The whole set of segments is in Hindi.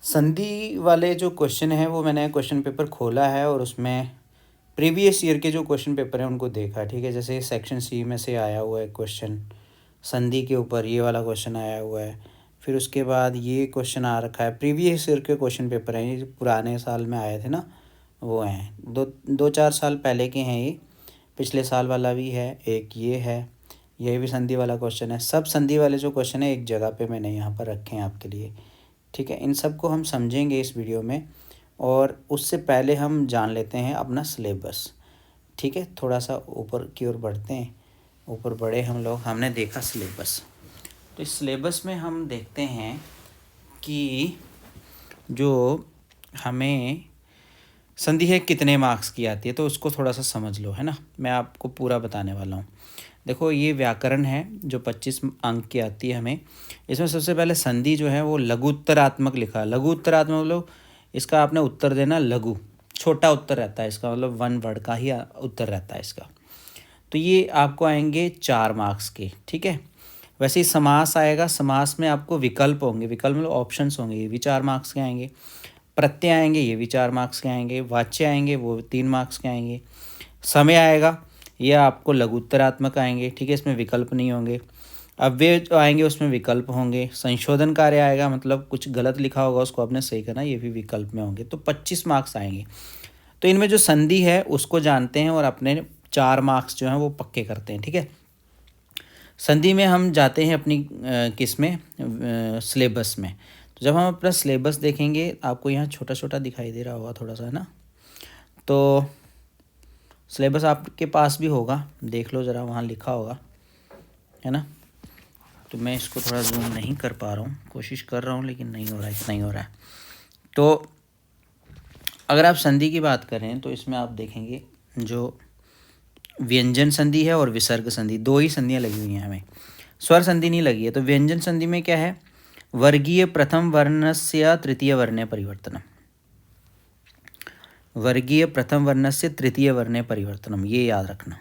संधि वाले जो क्वेश्चन हैं वो मैंने क्वेश्चन पेपर खोला है और उसमें प्रीवियस ईयर के जो क्वेश्चन पेपर हैं उनको देखा, ठीक है। जैसे सेक्शन सी में से आया हुआ है क्वेश्चन संधि के ऊपर, ये वाला क्वेश्चन आया हुआ है। फिर उसके बाद ये क्वेश्चन आ रखा है, प्रीवियस ईयर के क्वेश्चन पेपर हैं, ये जो पुराने साल में आए थे ना, वो हैं। दो दो चार साल पहले के हैं ये। पिछले साल वाला भी है एक, ये है, ये भी संधि वाला क्वेश्चन है। सब संधि वाले जो क्वेश्चन है एक जगह पे मैंने यहाँ पर रखे हैं आपके लिए, ठीक है। इन सब को हम समझेंगे इस वीडियो में, और उससे पहले हम जान लेते हैं अपना सिलेबस, ठीक है। थोड़ा सा ऊपर की ओर बढ़ते हैं, ऊपर बढ़े हम लोग, हमने देखा सिलेबस। तो इस सिलेबस में हम देखते हैं कि जो हमें संधि है कितने मार्क्स की आती है, तो उसको थोड़ा सा समझ लो, है ना। मैं आपको पूरा बताने वाला हूँ। देखो, ये व्याकरण है जो 25 अंक की आती है हमें। इसमें सबसे पहले संधि जो है वो लघु उत्तरात्मक लिखा है। लघु उत्तरात्मक मतलब इसका आपने उत्तर देना लघु, छोटा उत्तर रहता है इसका, मतलब 1 वर्ड का ही उत्तर रहता है इसका। तो ये आपको आएंगे 4 मार्क्स के, ठीक है। वैसे ही समास आएगा, समास में आपको विकल्प होंगे, विकल्प मतलब ऑप्शंस होंगे, ये भी 4 मार्क्स के आएंगे। प्रत्यय आएंगे, ये भी 4 मार्क्स के आएंगे। वाच्य आएंगे, वो 3 मार्क्स के आएंगे। समय आएगा, ये आपको लघु उत्तरात्मक आएंगे, ठीक है, इसमें विकल्प नहीं होंगे। अव्यय जो आएंगे उसमें विकल्प होंगे। संशोधन कार्य आएगा, मतलब कुछ गलत लिखा होगा उसको आपने सही करना, ये भी विकल्प में होंगे। तो 25 मार्क्स आएंगे। तो इनमें जो संधि है उसको जानते हैं और अपने 4 मार्क्स जो हैं वो पक्के करते हैं, ठीक है। संधि में हम जाते हैं अपनी किस में, सिलेबस में। तो जब हम अपना सिलेबस देखेंगे, आपको यहाँ छोटा छोटा दिखाई दे रहा होगा थोड़ा सा, है ना। तो सिलेबस आपके पास भी होगा, देख लो ज़रा, वहाँ लिखा होगा, है ना। तो मैं इसको थोड़ा जूम नहीं कर पा रहा हूँ, कोशिश कर रहा हूँ लेकिन नहीं हो रहा है, इतना ही हो रहा है। तो अगर आप संधि की बात करें तो इसमें आप देखेंगे जो व्यंजन संधि है और विसर्ग संधि, 2 ही संधियाँ लगी हुई हैं हमें, स्वर संधि नहीं लगी है। तो व्यंजन संधि में क्या है, वर्गीय प्रथम वर्णस्य तृतीय वर्णे परिवर्तनम, वर्गीय प्रथम वर्णस्य तृतीय वर्णे परिवर्तनम, ये याद रखना।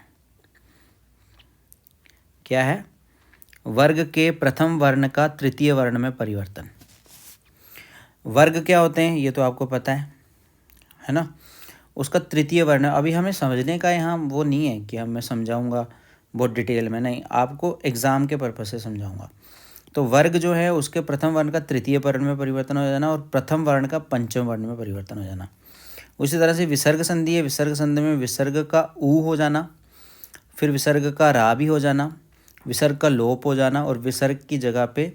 क्या है, वर्ग के प्रथम वर्ण का तृतीय वर्ण में परिवर्तन। वर्ग क्या होते हैं ये तो आपको पता है ना। उसका तृतीय वर्ण, अभी हमें समझने का यहाँ वो नहीं है कि मैं समझाऊंगा बहुत डिटेल में, नहीं, आपको एग्ज़ाम के पर्पज़ से समझाऊंगा। तो वर्ग जो है उसके प्रथम वर्ण का तृतीय वर्ण में परिवर्तन हो जाना और प्रथम वर्ण का पंचम वर्ण में परिवर्तन हो जाना। उसी तरह से विसर्ग संधि है, विसर्ग संधि में विसर्ग का ऊ हो जाना, फिर विसर्ग का रा भी हो जाना, विसर्ग का लोप हो जाना, और विसर्ग की जगह पे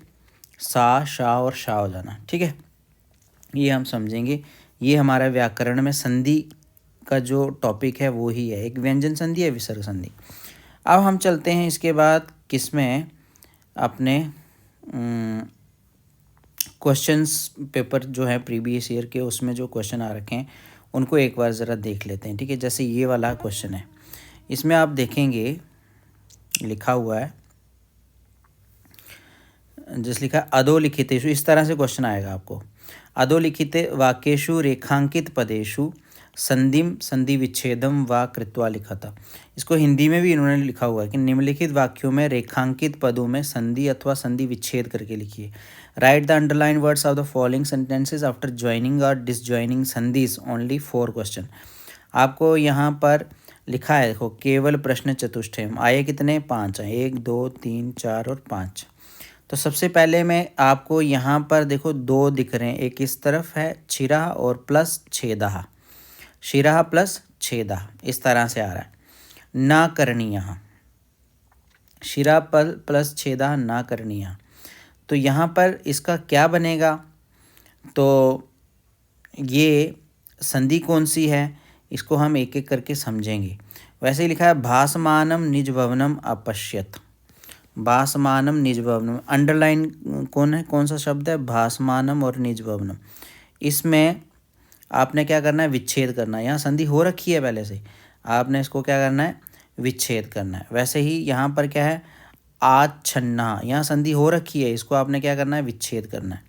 सा, शा और शा हो जाना, ठीक है। ये हम समझेंगे, ये हमारा व्याकरण में संधि का जो टॉपिक है वो ही है, एक व्यंजन संधि है, विसर्ग संधि। अब हम चलते हैं इसके बाद किसमें, अपने क्वेश्चंस पेपर जो है प्रीवियस ईयर के, उसमें जो क्वेश्चन आ रखे हैं उनको एक बार ज़रा देख लेते हैं, ठीक है। जैसे ये वाला क्वेश्चन है, इसमें आप देखेंगे लिखा हुआ है, जैसे लिखा अधोलिखितेषु, इस तरह से क्वेश्चन आएगा आपको। अधोलिखित वाक्येषु रेखांकित पदेषु संधिम संधि विच्छेदम वा कृत्वा लिखता। इसको हिंदी में भी इन्होंने लिखा हुआ है कि निम्नलिखित वाक्यों में रेखांकित पदों में संधि अथवा संधि विच्छेद करके लिखिए। Right the underline words of the following sentences after joining और डिसज्वाइनिंग संधिज, ओनली 4 क्वेश्चन। आपको यहाँ पर लिखा है, देखो, केवल प्रश्न चतुष्टय आए कितने, 5 आए, 1 2 3 4 और 5। तो सबसे पहले मैं आपको यहाँ पर देखो 2 दिख रहे हैं, एक इस तरफ है छिरा और प्लस छेदा, शिरा प्लस छेदा, इस तरह से आ रहा है। ना करणीय, शिरा प्लस छेदा ना करणीय। तो यहाँ पर इसका क्या बनेगा, तो ये संधि कौन सी है इसको हम एक एक करके समझेंगे। वैसे ही लिखा है भासमानम निज भवनम अपश्यत, भासमानम निज भवनम, अंडरलाइन कौन सा शब्द है, भासमानम और निज भवनम। इसमें आपने क्या करना है, विच्छेद करना है। यहाँ संधि हो रखी है पहले से, आपने इसको क्या करना है, विच्छेद करना है। वैसे ही यहाँ पर क्या है, आच्छन्ना, यहाँ संधि हो रखी है, इसको आपने क्या करना है, विच्छेद करना है।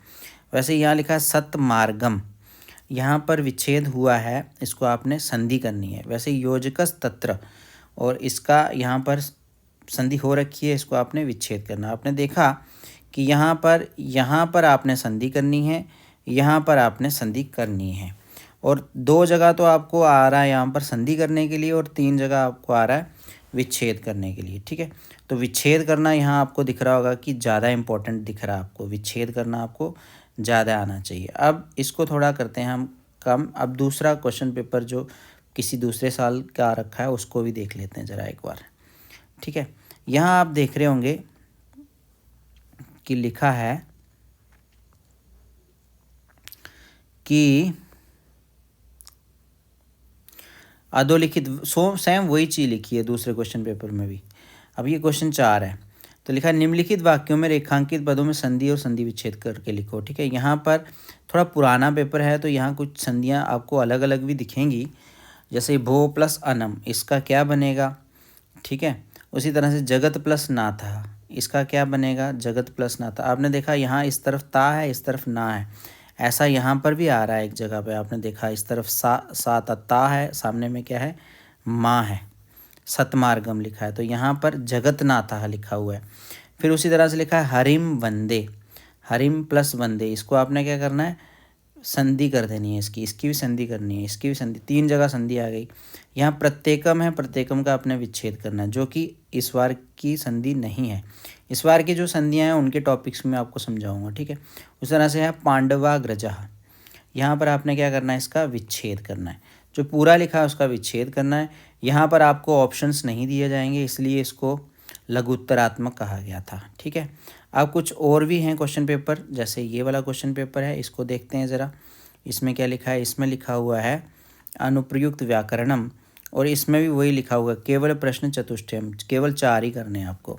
वैसे यहाँ लिखा है सतमार्गम, यहाँ पर विच्छेद हुआ है, इसको आपने संधि करनी है। वैसे योजकस तत्र, और इसका यहाँ पर संधि हो रखी है, इसको आपने विच्छेद करना। आपने देखा कि यहाँ पर आपने संधि करनी है, यहाँ पर आपने संधि करनी है। और 2 जगह तो आपको आ रहा है यहाँ पर संधि करने के लिए और 3 जगह आपको आ रहा है विच्छेद करने के लिए, ठीक है। तो विच्छेद करना यहाँ आपको दिख रहा होगा कि ज़्यादा इम्पोर्टेंट दिख रहा है आपको, विच्छेद करना आपको ज़्यादा आना चाहिए। अब इसको थोड़ा करते हैं हम कम। अब दूसरा क्वेश्चन पेपर जो किसी दूसरे साल का रखा है उसको भी देख लेते हैं ज़रा एक बार, ठीक है। यहाँ आप देख रहे होंगे कि लिखा है कि अधोलिखित सेम वही चीज़ लिखी है दूसरे क्वेश्चन पेपर में भी। अब ये क्वेश्चन 4 है, तो लिखा है निम्नलिखित वाक्यों में रेखांकित पदों में संधि और संधि विच्छेद करके लिखो, ठीक है। यहाँ पर थोड़ा पुराना पेपर है तो यहाँ कुछ संधियाँ आपको अलग अलग भी दिखेंगी, जैसे भो प्लस अनम, इसका क्या बनेगा, ठीक है। उसी तरह से जगत प्लस नाथा, इसका क्या बनेगा, जगत प्लस नाथा। आपने देखा यहाँ इस तरफ ता है, इस तरफ ना है, ऐसा यहाँ पर भी आ रहा है एक जगह पे, आपने देखा इस तरफ सा ता है, सामने में क्या है, माँ है, सतमार्गम लिखा है, तो यहाँ पर जगतनाथा लिखा हुआ है। फिर उसी तरह से लिखा है हरिम वंदे, हरिम प्लस वंदे, इसको आपने क्या करना है, संधि कर देनी है, इसकी भी संधि करनी है, इसकी भी संधि, 3 जगह संधि आ गई। यहाँ प्रत्येकम है, प्रत्येकम का आपने विच्छेद करना है, जो कि इस बार की संधि नहीं है। इस बार की जो संधियाँ हैं उनके टॉपिक्स में आपको समझाऊंगा, ठीक है। उस तरह से है पांडवाग्रजा, यहाँ पर आपने क्या करना है, इसका विच्छेद करना है, जो पूरा लिखा है उसका विच्छेद करना है। यहाँ पर आपको ऑप्शंस नहीं दिए जाएंगे, इसलिए इसको लघुत्तरात्मक कहा गया था, ठीक है। अब कुछ और भी हैं क्वेश्चन पेपर, जैसे ये वाला क्वेश्चन पेपर है, इसको देखते हैं ज़रा। इसमें क्या लिखा है, इसमें लिखा हुआ है अनुप्रयुक्त व्याकरणम, और इसमें भी वही लिखा हुआ है केवल प्रश्न चतुष्टयम, केवल 4 ही करने हैं आपको।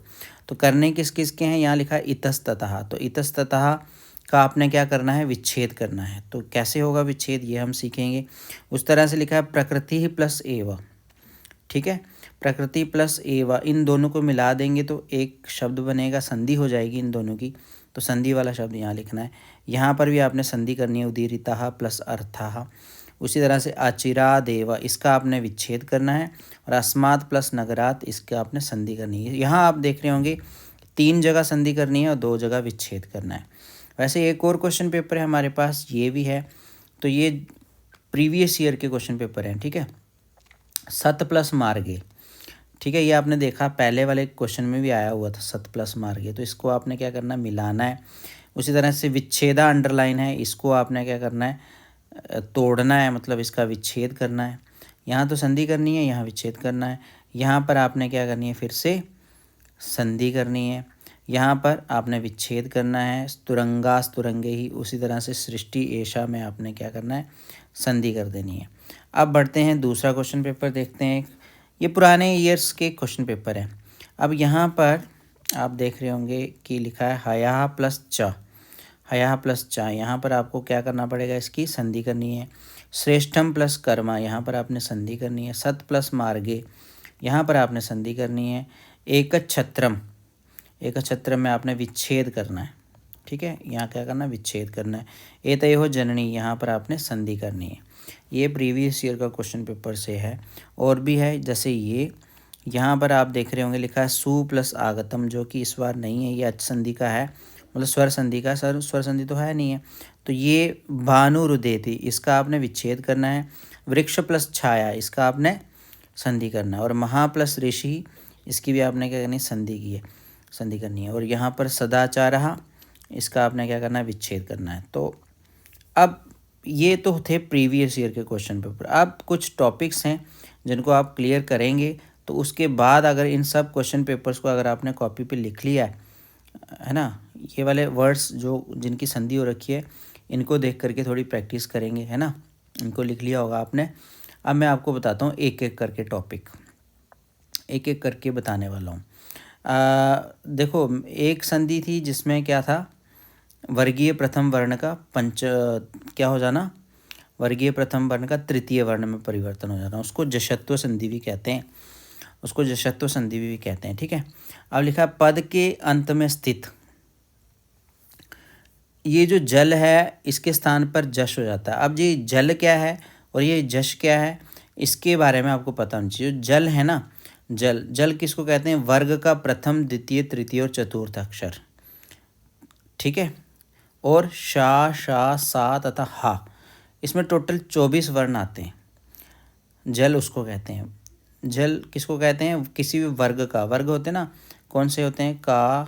तो करने किस किस के हैं, यहाँ लिखा है इतस्ततः, तो इतस्ततः का आपने क्या करना है, विच्छेद करना है। तो कैसे होगा विच्छेद, ये हम सीखेंगे। उस तरह से लिखा है प्रकृति ही प्लस एव, ठीक है, प्रकृति प्लस एव, इन दोनों को मिला देंगे तो एक शब्द बनेगा, संधि हो जाएगी इन दोनों की, तो संधि वाला शब्द यहाँ लिखना है। यहाँ पर भी आपने संधि करनी है, उदीरिता प्लस अर्थः। उसी तरह से अचिरादेव, इसका आपने विच्छेद करना है, और अस्मात् प्लस नगरात, इसका आपने संधि करनी है। यहाँ आप देख रहे होंगे 3 जगह संधि करनी है और 2 जगह विच्छेद करना है। वैसे एक और क्वेश्चन पेपर है हमारे पास, ये भी है, तो ये प्रीवियस ईयर के क्वेश्चन पेपर हैं, ठीक है। सत प्लस मार्गे, ठीक है, ये आपने देखा पहले वाले क्वेश्चन में भी आया हुआ था सत प्लस मार्गे, तो इसको आपने क्या करना है, मिलाना है। उसी तरह से विच्छेदा अंडरलाइन है, इसको आपने क्या करना है, तोड़ना है, मतलब इसका विच्छेद करना है। यहाँ तो संधि करनी है, यहाँ विच्छेद करना है। यहाँ पर आपने क्या करनी है, फिर से संधि करनी है, यहाँ पर आपने विच्छेद करना है, स्तुरंगा स्तुरंगे ही। उसी तरह से सृष्टि ऐशा में आपने क्या करना है, संधि कर देनी है। अब बढ़ते हैं दूसरा क्वेश्चन पेपर देखते हैं। ये पुराने ईयर्स के क्वेश्चन पेपर हैं। अब यहाँ पर आप देख रहे होंगे कि लिखा है हया प्लस च, हया प्लस च, यहाँ पर आपको क्या करना पड़ेगा, इसकी संधि करनी है। श्रेष्ठम प्लस कर्मा, यहाँ पर आपने संधि करनी है। सत प्लस मार्गे, यहाँ पर आपने संधि करनी है। एक छत्रम, एक छत्र में आपने विच्छेद करना है, ठीक है, यहाँ क्या करना है, विच्छेद करना है। एतयो जननी, यहाँ पर आपने संधि करनी है। ये प्रीवियस ईयर का क्वेश्चन पेपर से है। और भी है, जैसे ये यहाँ पर आप देख रहे होंगे लिखा है सु प्लस आगतम, जो कि इस बार नहीं है, ये अच संधि का है, मतलब स्वर संधि का, स्वर संधि तो है नहीं है। तो ये भानुरुदेति, इसका आपने विच्छेद करना है। वृक्ष प्लस छाया, इसका आपने संधि करना है। और महा प्लस ऋषि, इसकी भी आपने क्या करनी है, संधि की है, संधि करनी है। और यहाँ पर सदाचारः, इसका आपने क्या करना है, विच्छेद करना है। तो अब ये तो थे प्रीवियस ईयर के क्वेश्चन पेपर। अब कुछ टॉपिक्स हैं जिनको आप क्लियर करेंगे, तो उसके बाद अगर इन सब क्वेश्चन पेपर्स को अगर आपने कॉपी पे लिख लिया है ना, ये वाले वर्ड्स जो जिनकी संधि हो रखी है, इनको देख करके थोड़ी प्रैक्टिस करेंगे, है ना, इनको लिख लिया होगा आपने। अब मैं आपको बताता हूँ एक एक करके टॉपिक, एक एक करके बताने वाला हूँ। देखो, एक संधि थी जिसमें क्या था, वर्गीय प्रथम वर्ण का क्या हो जाना, वर्गीय प्रथम वर्ण का तृतीय वर्ण में परिवर्तन हो जाना, उसको जशत्व संधि भी कहते हैं, उसको जशत्व संधि भी कहते हैं, ठीक है। अब लिखा पद के अंत में स्थित, ये जो जल है इसके स्थान पर जश हो जाता है। अब ये जल क्या है और ये जश क्या है, इसके बारे में आपको पता होना चाहिए। जो जल है ना, जल, जल किसको कहते हैं, वर्ग का प्रथम द्वितीय तृतीय और चतुर्थ अक्षर, ठीक है। और शा, शा, सा तथा हा, इसमें टोटल 24 वर्ण आते हैं। जल उसको कहते हैं। जल किसको कहते हैं? किसी भी वर्ग का। वर्ग होते हैं ना, कौन से होते हैं? का,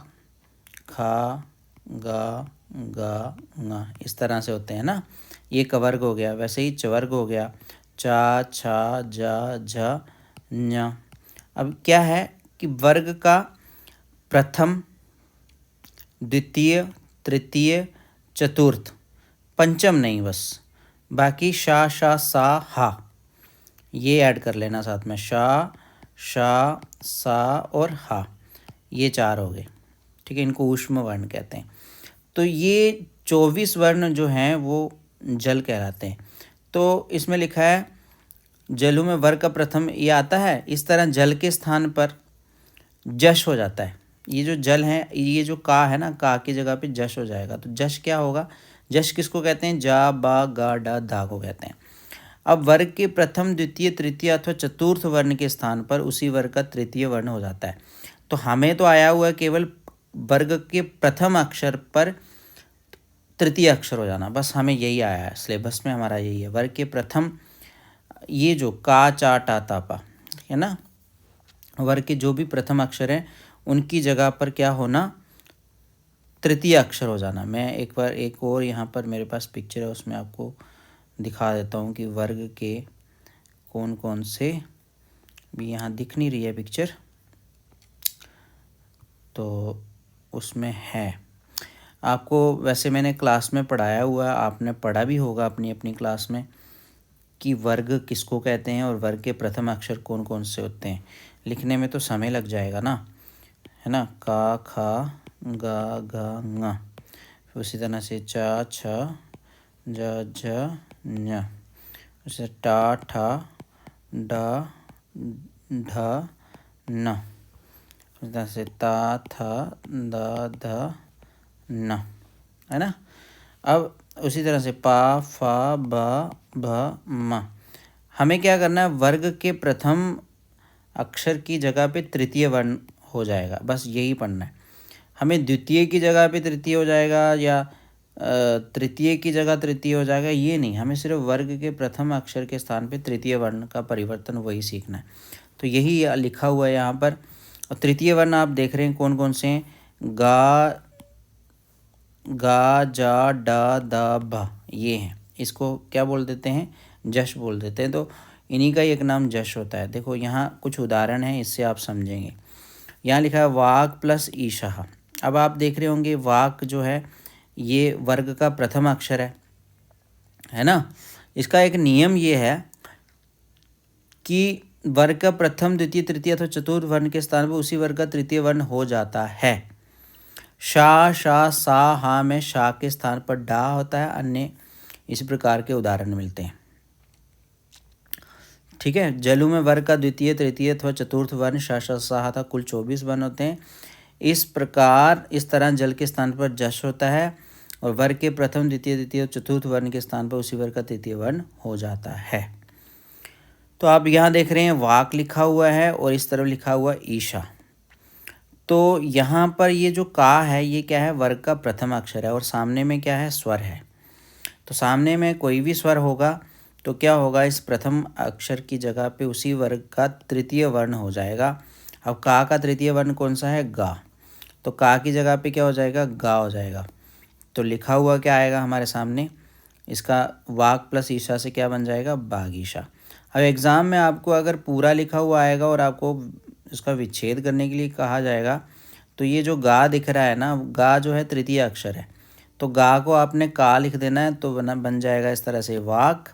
खा, गा, गा, ङा, इस तरह से होते हैं ना। ये कवर्ग हो गया। वैसे ही चवर्ग हो गया, चा, छा, जा, झ, ञ। अब क्या है कि वर्ग का प्रथम, द्वितीय, तृतीय, चतुर्थ, पंचम नहीं बस, बाकी शा, शा, सा, हा, ये ऐड कर लेना साथ में। शा, शा, सा और हा, ये 4 हो गए। ठीक है, इनको ऊष्म वर्ण कहते हैं। तो ये 24 वर्ण जो हैं वो जल कहलाते हैं। तो इसमें लिखा है जलों में वर्ग का प्रथम ये आता है। इस तरह जल के स्थान पर जश हो जाता है। ये जो जल है, ये जो का है ना, का की जगह पे जश हो जाएगा। तो जश क्या होगा? जश किसको कहते हैं? जा, बा, गा, डा, धा को कहते हैं। अब वर्ग के प्रथम, द्वितीय, तृतीय अथवा चतुर्थ वर्ण के स्थान पर उसी वर्ग का तृतीय वर्ण हो जाता है। तो हमें तो आया हुआ है केवल वर्ग के प्रथम अक्षर पर तृतीय अक्षर हो जाना, बस हमें यही आया है। सिलेबस में हमारा यही है, वर्ग के प्रथम, ये जो का, चा, टा, ता, पा है ना, वर्ग के जो भी प्रथम अक्षर हैं उनकी जगह पर क्या होना? तृतीय अक्षर हो जाना। मैं एक बार एक और यहाँ पर मेरे पास पिक्चर है, उसमें आपको दिखा देता हूँ कि वर्ग के कौन कौन से, भी यहाँ दिख नहीं रही है पिक्चर, तो उसमें है। आपको वैसे मैंने क्लास में पढ़ाया हुआ है, आपने पढ़ा भी होगा अपनी अपनी क्लास में कि वर्ग किसको कहते हैं और वर्ग के प्रथम अक्षर कौन कौन से होते हैं। लिखने में तो समय लग जाएगा ना, है ना। का, खा, गा, घा, ङा, उसी तरह से चा, छा, जा, झ, ञ, उसे टा, ठा, डा, ढा, न, उसी तरह से ता, था, दा, धा, न, है ना। अब उसी तरह से पा, फा, बा, भ, म। हमें क्या करना है? वर्ग के प्रथम अक्षर की जगह पे तृतीय वर्ण हो जाएगा, बस यही पढ़ना है हमें। द्वितीय की जगह पे तृतीय हो जाएगा या तृतीय की जगह तृतीय हो जाएगा, ये नहीं। हमें सिर्फ वर्ग के प्रथम अक्षर के स्थान पे तृतीय वर्ण का परिवर्तन, वही सीखना है। तो यही लिखा हुआ है यहाँ पर। और तृतीय वर्ण आप देख रहे हैं कौन कौन से हैं? गा, गा, जा, डा, दा, भा, ये हैं। इसको क्या बोल देते हैं? जश बोल देते हैं। तो इन्हीं का ही एक नाम जश होता है। देखो यहाँ कुछ उदाहरण हैं, इससे आप समझेंगे। यहाँ लिखा है वाक प्लस ईशा। अब आप देख रहे होंगे वाक जो है ये वर्ग का प्रथम अक्षर है ना। इसका एक नियम ये है कि वर्ग का प्रथम, द्वितीय, तृतीय अथवा चतुर्थ वर्ण के स्थान पर उसी वर्ग का तृतीय वर्ण हो जाता है। शा, शा, सा, हा में शा के स्थान पर डा होता है। अन्य इसी प्रकार के उदाहरण मिलते हैं। ठीक है, जलु में वर्ग का द्वितीय, तृतीय अथवा चतुर्थ वर्ण शा, शा, सा, हा था कुल 24 वर्ण होते हैं। इस प्रकार इस तरह जल के स्थान पर जश होता है और वर्ग के प्रथम, द्वितीय, तृतीय और चतुर्थ वर्ण के स्थान पर उसी वर्ग का तृतीय वर्ण हो जाता है। तो आप यहाँ देख रहे हैं वाक लिखा हुआ है और इस तरफ लिखा हुआ ईशा। तो यहाँ पर ये जो का है ये क्या है? वर्ग का प्रथम अक्षर है और सामने में क्या है? स्वर है। तो सामने में कोई भी स्वर होगा तो क्या होगा? इस प्रथम अक्षर की जगह पे उसी वर्ग का तृतीय वर्ण हो जाएगा। अब का तृतीय वर्ण कौन सा है? गा। तो का की जगह पे क्या हो जाएगा? गा हो जाएगा। तो लिखा हुआ क्या आएगा हमारे सामने? इसका वाक प्लस ईशा से क्या बन जाएगा? बागीशा। अब एग्ज़ाम में आपको अगर पूरा लिखा हुआ आएगा और आपको इसका विच्छेद करने के लिए कहा जाएगा तो ये जो गा दिख रहा है ना, गा जो है तृतीय अक्षर है, तो गा को आपने का लिख देना है तो बन जाएगा इस तरह से वाक,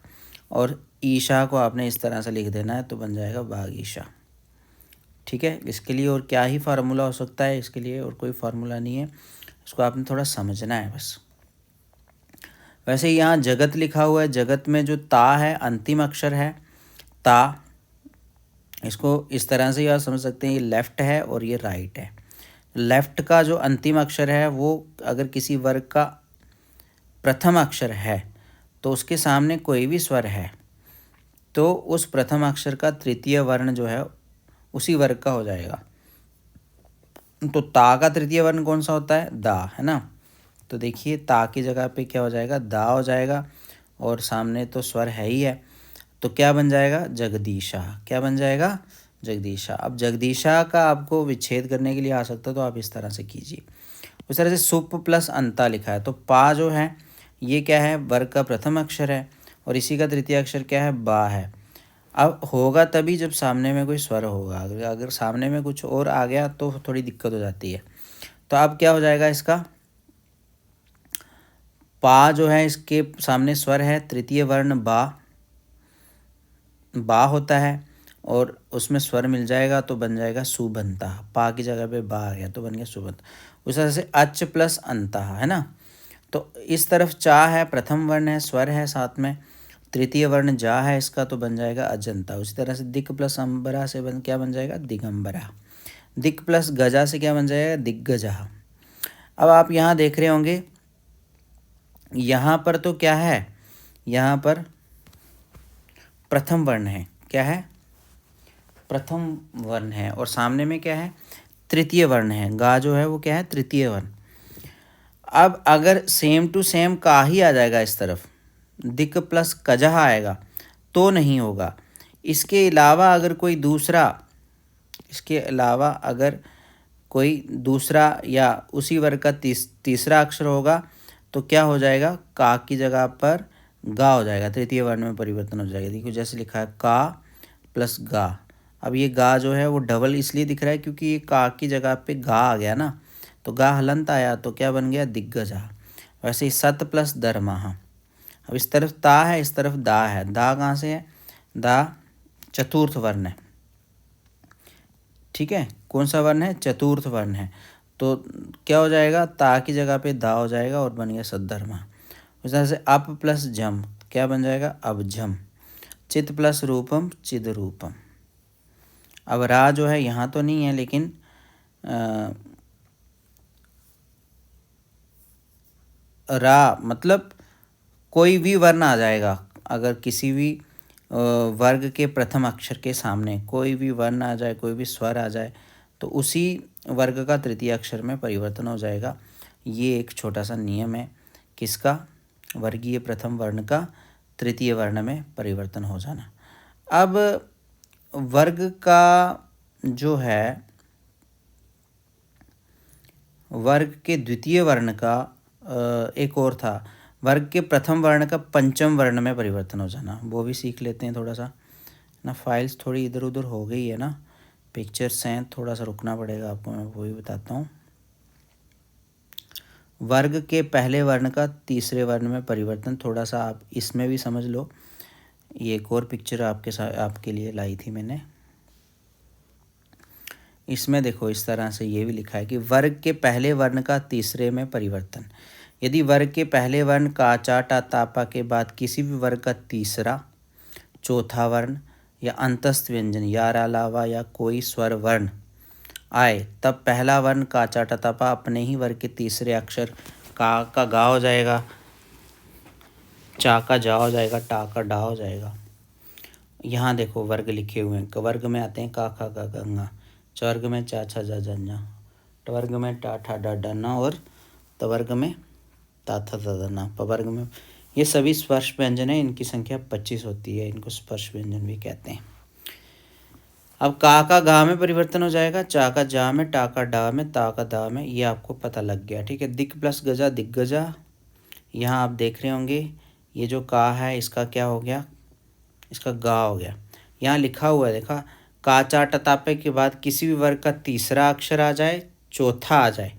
और ईशा को आपने इस तरह से लिख देना है तो बन जाएगा बागीशा। ठीक है, इसके लिए और क्या ही फार्मूला हो सकता है? इसके लिए और कोई फार्मूला नहीं है, इसको आपने थोड़ा समझना है बस। वैसे यहाँ जगत लिखा हुआ है, जगत में जो ता है अंतिम अक्षर है ता, इसको इस तरह से आप समझ सकते हैं, ये लेफ़्ट है और ये राइट है। लेफ़्ट का जो अंतिम अक्षर है वो अगर किसी वर्ग का प्रथम अक्षर है तो उसके सामने कोई भी स्वर है तो उस प्रथम अक्षर का तृतीय वर्ण जो है उसी वर्ग का हो जाएगा। तो ता का तृतीय वर्ण कौन सा होता है? दा, है ना। तो देखिए ता की जगह पे क्या हो जाएगा, दा हो जाएगा, और सामने तो स्वर है ही है, तो क्या बन जाएगा, जगदीशा। क्या बन जाएगा, जगदीशा। अब जगदीशा का आपको विच्छेद करने के लिए आ सकता है, तो आप इस तरह से कीजिए। उस तरह से सुप प्लस अंता लिखा है, तो पा जो है ये क्या है, वर्ग का प्रथम अक्षर है, और इसी का तृतीय अक्षर क्या है, बा है। अब होगा तभी जब सामने में कोई स्वर होगा, अगर सामने में कुछ और आ गया तो थोड़ी दिक्कत हो जाती है। तो अब क्या हो जाएगा इसका, पा जो है इसके सामने स्वर है, तृतीय वर्ण बा, बा होता है, और उसमें स्वर मिल जाएगा तो बन जाएगा सुबंता। पा की जगह पे बा आ गया तो बन गया सुबंत। उस तरह से अच प्लस अंता है ना। तो इस तरफ चा है, प्रथम वर्ण है, स्वर है साथ में, तृतीय वर्ण जा है इसका, तो बन जाएगा अजंता। उसी तरह से दिक प्लस अंबरा से क्या बन जाएगा, दिगंबरा। दिक प्लस गजा से क्या बन जाएगा, दिग्गजा। अब आप यहाँ देख रहे होंगे, यहाँ पर तो क्या है, यहाँ पर प्रथम वर्ण है, क्या है, प्रथम वर्ण है, और सामने में क्या है, तृतीय वर्ण है। गा जो है वो क्या है, तृतीय वर्ण। अब अगर सेम टू सेम का ही आ जाएगा इस तरफ, दिक प्लस कजह आएगा तो नहीं होगा। इसके अलावा अगर कोई दूसरा, इसके अलावा अगर कोई दूसरा या उसी वर्ग का तीसरा अक्षर होगा तो क्या हो जाएगा, का की जगह पर गा हो जाएगा, तृतीय वर्ण में परिवर्तन हो जाएगा। देखिए जैसे लिखा है का प्लस गा। अब ये गा जो है वो डबल इसलिए दिख रहा है क्योंकि ये का की जगह पे गा आ गया ना, तो गा हलंत आया तो क्या बन गया, दिग्गजा। वैसे ही सत प्लस दरमाहा। अब इस तरफ ता है, इस तरफ दा है। दा कहाँ से है, दा चतुर्थ वर्ण है, ठीक है। कौन सा वर्ण है, चतुर्थ वर्ण है, तो क्या हो जाएगा, ता की जगह पे दा हो जाएगा और बन गया सद्धर्मा। उस तरह से अप प्लस जम, क्या बन जाएगा, अबझम। चित प्लस रूपम, चिद रूपम। अब रा जो है यहाँ तो नहीं है, लेकिन रा मतलब कोई भी वर्ण आ जाएगा। अगर किसी भी वर्ग के प्रथम अक्षर के सामने कोई भी वर्ण आ जाए, कोई भी स्वर आ जाए, तो उसी वर्ग का तृतीय अक्षर में परिवर्तन हो जाएगा। ये एक छोटा सा नियम है, किसका, वर्गीय प्रथम वर्ण का तृतीय वर्ण में परिवर्तन हो जाना। अब वर्ग का जो है, वर्ग के द्वितीय वर्ण का एक और था, वर्ग के प्रथम वर्ण का पंचम वर्ण में परिवर्तन हो जाना, वो भी सीख लेते हैं थोड़ा सा ना। फाइल्स थोड़ी इधर उधर हो गई है ना, पिक्चर्स हैं, थोड़ा सा रुकना पड़ेगा आपको, मैं वो भी बताता हूँ। वर्ग के पहले वर्ण का तीसरे वर्ण में परिवर्तन, थोड़ा सा आप इसमें भी समझ लो। ये एक और पिक्चर आपके साथ आपके लिए लाई थी मैंने, इसमें देखो इस तरह से ये भी लिखा है कि वर्ग के पहले वर्ण का तीसरे में परिवर्तन। यदि वर्ग के पहले वर्ण का चा टा तापा के बाद किसी भी वर्ग का तीसरा, चौथा वर्ण या अंतस्थ व्यंजन या अलावा या कोई स्वर वर्ण आए, तब पहला वर्ण का चा टा तापा अपने ही वर्ग के तीसरे अक्षर का गा हो जाएगा, चा का जा हो जाएगा, टा का डा हो जाएगा। यहाँ देखो वर्ग लिखे हुए हैं, वर्ग में आते हैं का खा गा गंगा, चवर्ग में चा छा जा जन्ना, टवर्ग में टा ठा डा डना, और तवर्ग में ता था दना, पवर्ग में। ये सभी स्पर्श व्यंजन है, इनकी संख्या 25 होती है, इनको स्पर्श व्यंजन भी कहते हैं। अब का गा में परिवर्तन हो जाएगा, चा का जा में, टा का डा में, ता का दा में, ये आपको पता लग गया, ठीक है। दिक प्लस गजा, दिग्गजा। यहाँ आप देख रहे होंगे ये जो का है इसका क्या हो गया, इसका गा हो गया। यहाँ लिखा हुआ है, देखा, का चा टतापे के बाद किसी भी वर्ग का तीसरा अक्षर आ जाए, चौथा आ जाए,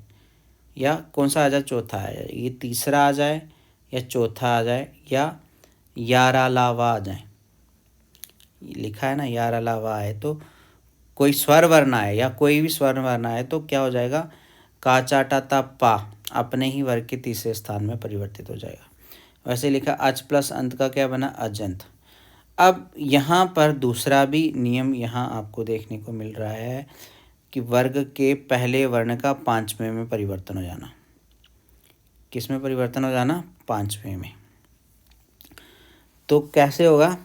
या कौन सा आ जाए, चौथा आ जाए, ये तीसरा आ जाए या चौथा आ जाए, या यारा लावा आ जाए, लिखा है ना, यारा लावा आए तो कोई स्वर वर्ण आए या कोई भी स्वर वर्ण आए तो क्या हो जाएगा, का चा टा पा अपने ही वर्ग के तीसरे स्थान में परिवर्तित हो जाएगा। वैसे लिखा अच प्लस अंत का क्या बना, अजंत। अब यहाँ पर दूसरा भी नियम यहाँ आपको देखने को मिल रहा है कि वर्ग के पहले वर्ण का पांचवें में परिवर्तन हो जाना। किस में परिवर्तन हो जाना, पांचवें में। तो कैसे होगा,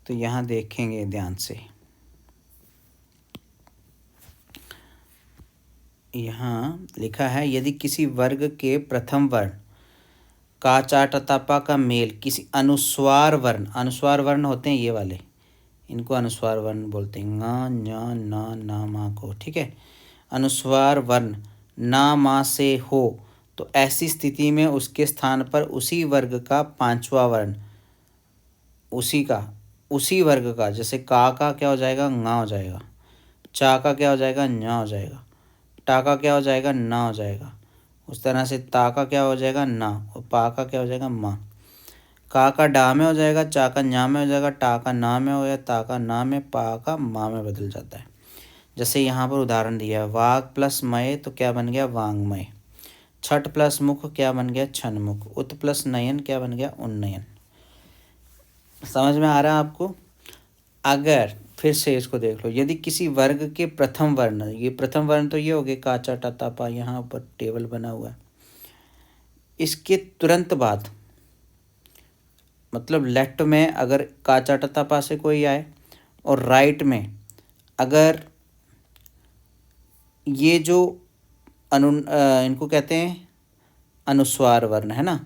तो यहाँ देखेंगे ध्यान से। यहाँ लिखा है यदि किसी वर्ग के प्रथम वर्ण का चा टता पा का मेल किसी अनुस्वार वर्ण होते हैं ये वाले, इनको अनुस्वार वर्ण बोलते हैं, ङ ञ न ना मा को, ठीक है। अनुस्वार वर्ण ना मा से हो तो ऐसी स्थिति में उसके स्थान पर उसी वर्ग का पांचवा वर्ण उसी वर्ग का, जैसे का क्या हो जाएगा, ङ हो जाएगा, चा का क्या हो जाएगा, ञ हो जाएगा, टा का क्या हो जाएगा, ना हो जाएगा, उस तरह से ता का क्या हो जाएगा, ना, और पा का क्या हो जाएगा, मा। का डा में हो जाएगा, चा का ञा में हो जाएगा, टा का ना में हो गया, ता का ना में, पा का मा में बदल जाता है। जैसे यहाँ पर उदाहरण दिया है, वाग प्लस मय तो क्या बन गया, वांगमय। छठ प्लस मुख क्या बन गया, छनमुख। उत प्लस नयन क्या बन गया, उन्नयन। समझ में आ रहा है आपको। अगर फिर से इसको देख लो, यदि किसी वर्ग के प्रथम वर्ण, ये प्रथम वर्ण तो ये हो गए का चा टा ता पा, यहाँ पर टेबल बना हुआ है, इसके तुरंत बाद मतलब लेफ्ट में अगर का चा टा ता पा से कोई आए और राइट में अगर ये जो इनको कहते हैं अनुस्वार वर्ण, है ना,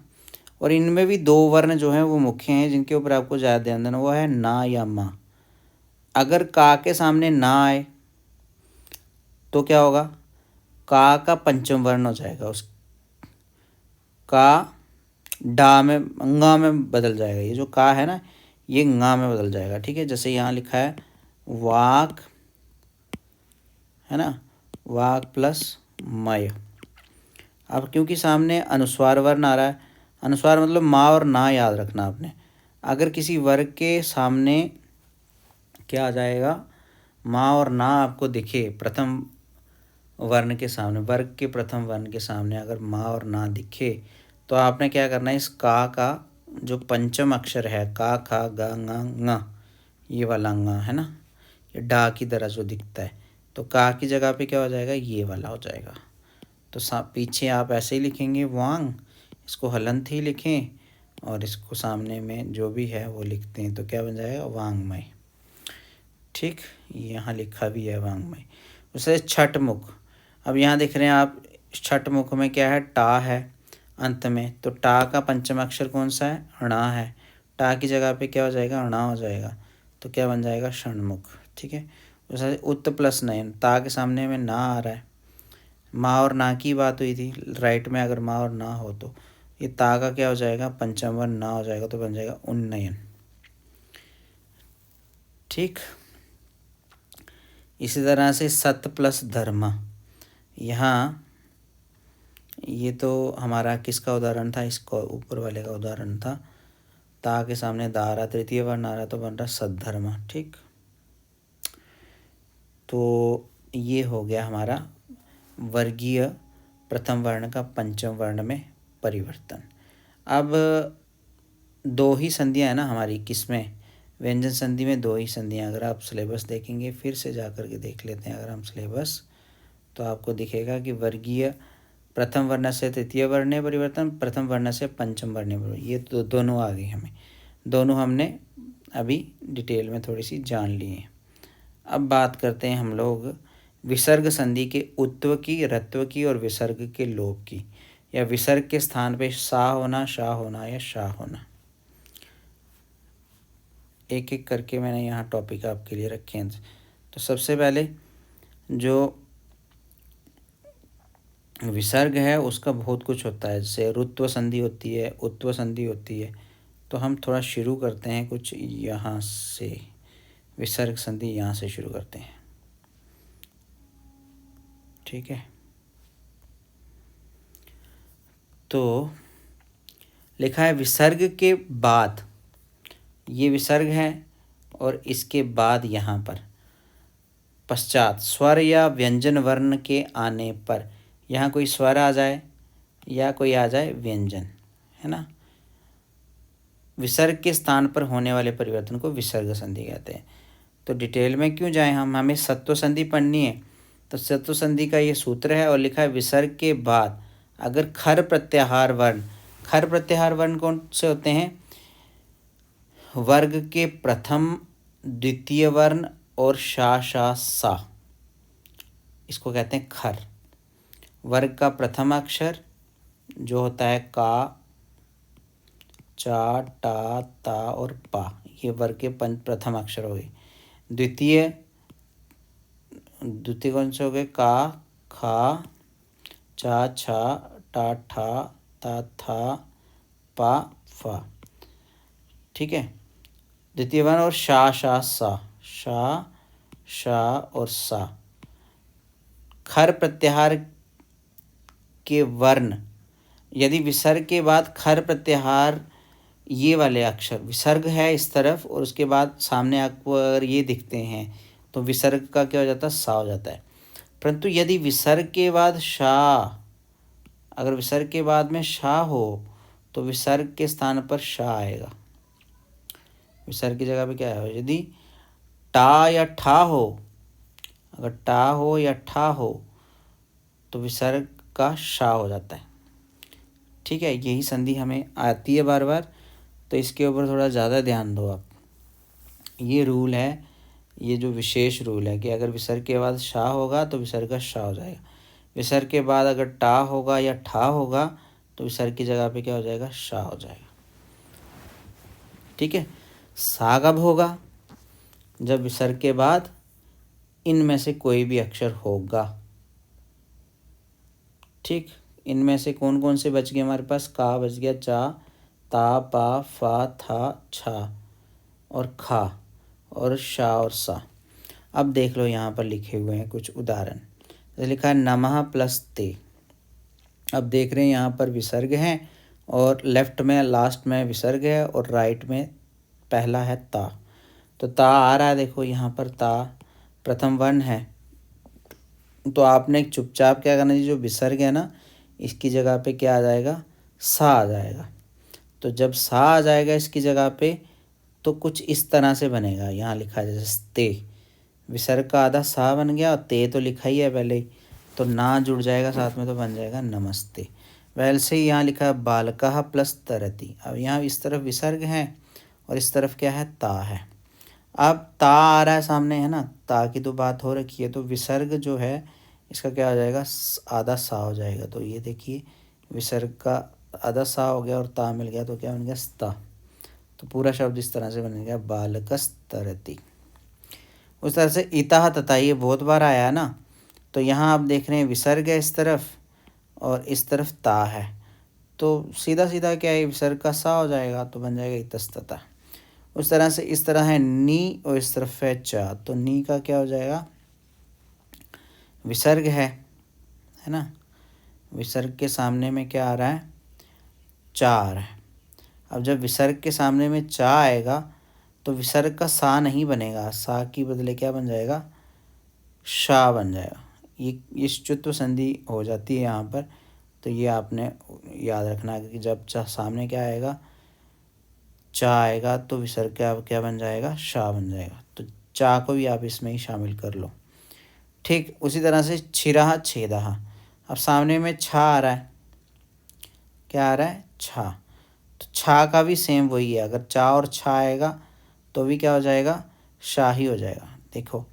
और इनमें भी दो वर्ण जो हैं वो मुख्य हैं जिनके ऊपर आपको ज़्यादा ध्यान देना, वो है ना या मा। अगर का के सामने ना आए तो क्या होगा, का पंचम वर्ण हो जाएगा, उस का डा में ङा में बदल जाएगा, ये जो का है ना ये ङा में बदल जाएगा, ठीक है। जैसे यहाँ लिखा है वाक, है ना, वाक प्लस मय। अब क्योंकि सामने अनुस्वार वर्ण आ रहा है, अनुस्वार मतलब माँ और ना याद रखना आपने। अगर किसी वर्ग के सामने क्या आ जाएगा, माँ और ना आपको दिखे प्रथम वर्ण के सामने, वर्ग के प्रथम वर्ण के सामने अगर माँ और ना दिखे तो आपने क्या करना है, इस का जो पंचम अक्षर है, का खा गा ङ, ये वाला ङ है ना, ये डा की तरह जो दिखता है, तो का की जगह पे क्या हो जाएगा, ये वाला हो जाएगा। तो पीछे आप ऐसे ही लिखेंगे वांग, इसको हलंत ही लिखें और इसको सामने में जो भी है वो लिखते हैं, तो क्या बन जाएगा, वांगमय। ठीक, यहाँ लिखा भी है वांगमय। उससे छठ मुख, अब यहाँ देख रहे हैं आप, छठ मुख में क्या है, टा है अंत में, तो टा का पंचम अक्षर कौन सा है, अणा है, टा की जगह पे क्या हो जाएगा, अणा हो जाएगा, तो क्या बन जाएगा, षणमुख। ठीक है। उससे उत प्लस नयन, ता के सामने में ना आ रहा है, माँ और ना की बात हुई थी, राइट में अगर माँ और ना हो तो ये ता का क्या हो जाएगा, पंचम वर्ण ना हो जाएगा, तो बन जाएगा उन्नयन। ठीक, इसी तरह से सत प्लस धर्म, यहाँ ये तो हमारा किसका उदाहरण था, इसको ऊपर वाले का उदाहरण था, ता के सामने दा आ रहा, तृतीय वर्ण आ रहा, तो बन रहा सद्धर्म। ठीक, तो ये हो गया हमारा वर्गीय प्रथम वर्ण का पंचम वर्ण में परिवर्तन। अब दो ही संधियाँ हैं ना हमारी, किसमें, व्यंजन संधि में दो ही संधियाँ। अगर आप सिलेबस देखेंगे, फिर से जा कर के देख लेते हैं अगर हम सिलेबस, तो आपको दिखेगा कि वर्गीय प्रथम वर्ण से तृतीय वर्णीय परिवर्तन, प्रथम वर्ण से पंचम वर्णीय परिवर्तन, ये तो दोनों आ गए हमें, दोनों हमने अभी डिटेल में थोड़ी सी जान ली है। अब बात करते हैं हम लोग विसर्ग संधि के उत्व की, रत्व की और विसर्ग के लोप की, या विसर्ग के स्थान पे सा होना, शा होना या शाह होना। एक एक करके मैंने यहाँ टॉपिक आपके लिए रखे हैं। तो सबसे पहले जो विसर्ग है उसका बहुत कुछ होता है, जैसे रुत्व संधि होती है, उत्व संधि होती है। तो हम थोड़ा शुरू करते हैं कुछ यहाँ से, विसर्ग संधि यहाँ से शुरू करते हैं। ठीक है, तो लिखा है विसर्ग के बाद, ये विसर्ग है और इसके बाद यहाँ पर पश्चात स्वर या व्यंजन वर्ण के आने पर, यहाँ कोई स्वर आ जाए या कोई आ जाए व्यंजन, है ना, विसर्ग के स्थान पर होने वाले परिवर्तन को विसर्ग संधि कहते हैं। तो डिटेल में क्यों जाएं हम, हमें सत्व संधि पढ़नी है, तो सत्व संधि का ये सूत्र है और लिखा है विसर्ग के बाद अगर खर प्रत्याहार वर्ण, खर प्रत्याहार वर्ण कौन से होते हैं, वर्ग के प्रथम द्वितीय वर्ण और शा शा सा, इसको कहते हैं खर। वर्ग का प्रथम अक्षर जो होता है का, चा, टा, ता और पा, ये वर्ग के प्रथम अक्षर हो गए। द्वितीय कौन से हो गए? का, खा, चा, छा, टा, ठा, ता, था, पा, फा। ठीक है, द्वितीय वर्ण। और शा, शा, सा, शा, शा और सा। खर प्रत्याहार के वर्ण, यदि विसर्ग के बाद खर प्रत्याहार, ये वाले अक्षर विसर्ग है इस तरफ और उसके बाद सामने आपको अगर ये दिखते हैं तो विसर्ग का क्या हो जाता है? सा हो जाता है। परंतु यदि विसर्ग के बाद शा, अगर विसर्ग के बाद में शा हो तो विसर्ग के स्थान पर शा आएगा। विसर्ग की जगह पे क्या है? यदि टा या ठा हो, अगर टा हो या ठा हो तो विसर्ग का शा हो जाता है। ठीक है, यही संधि हमें आती है बार बार, तो इसके ऊपर थोड़ा ज़्यादा ध्यान दो आप। ये रूल है, ये जो विशेष रूल है कि अगर विसर्ग के बाद शा होगा तो विसर्ग का शा हो जाएगा। विसर्ग के बाद अगर टा होगा या ठा होगा तो विसर्ग की जगह पे क्या हो जाएगा? शा हो जाएगा। ठीक है, सा कब होगा? जब विसर्ग के बाद इनमें से कोई भी अक्षर होगा। ठीक, इनमें से कौन कौन से बच गए हमारे पास? का बच गया, चा, ता, पा, फा, था, छा और खा और शा और सा। अब देख लो यहाँ पर लिखे हुए हैं कुछ उदाहरण। जैसे लिखा है नमः प्लस ते। अब देख रहे हैं यहाँ पर विसर्ग है और लेफ्ट में लास्ट में विसर्ग है और राइट में पहला है ता। तो ता आ रहा है, देखो यहाँ पर ता प्रथम वर्ण है, तो आपने चुपचाप क्या करना चाहिए? जो विसर्ग है ना, इसकी जगह पे क्या आ जाएगा? सा आ जाएगा। तो जब सा आ जाएगा इसकी जगह पे तो कुछ इस तरह से बनेगा। यहाँ लिखा है जैसे ते, विसर्ग का आधा सा बन गया और ते तो लिखा ही है पहले ही, तो ना जुड़ जाएगा साथ में तो बन जाएगा नमस्ते। वैसे ही यहाँ लिखा है बालकः प्लस तरति। अब यहाँ इस तरफ विसर्ग है और इस तरफ क्या है? ता है। अब ता आ रहा है सामने, है ना, ता की तो बात हो रखी है, तो विसर्ग जो है इसका क्या हो जाएगा? आधा सा हो जाएगा। तो ये देखिए विसर्ग का आधा सा हो गया और ता मिल गया तो क्या बन गया? स्ता। तो पूरा शब्द इस तरह से बन गया बालकस्तरति। उस तरह से इतः तथा, ये बहुत बार आया है ना, तो यहाँ आप देख रहे हैं विसर्ग है इस तरफ और इस तरफ ता है, तो सीधा सीधा क्या है? विसर्ग का सा हो जाएगा तो बन जाएगा इतस्ततः। उस तरह से इस तरह है नी और इस तरफ है चा, तो नी का क्या हो जाएगा? विसर्ग है ना, विसर्ग के सामने में क्या आ रहा है? चा आ रहा है। अब जब विसर्ग के सामने में चा आएगा तो विसर्ग का सा नहीं बनेगा, सा की बदले क्या बन जाएगा? शा बन जाएगा। ये चुत्व संधि हो जाती है यहाँ पर, तो ये आपने याद रखना है कि जब चा सामने क्या आएगा? चा आएगा तो विसर्ग क्या बन जाएगा? शा बन जाएगा। तो चा को भी आप इसमें ही शामिल कर लो। ठीक, उसी तरह से छिरः छेदः। अब सामने में छा आ रहा है, क्या आ रहा है? छा। तो छा का भी सेम वही है, अगर चा और छा आएगा तो भी क्या हो जाएगा? शा ही हो जाएगा। देखो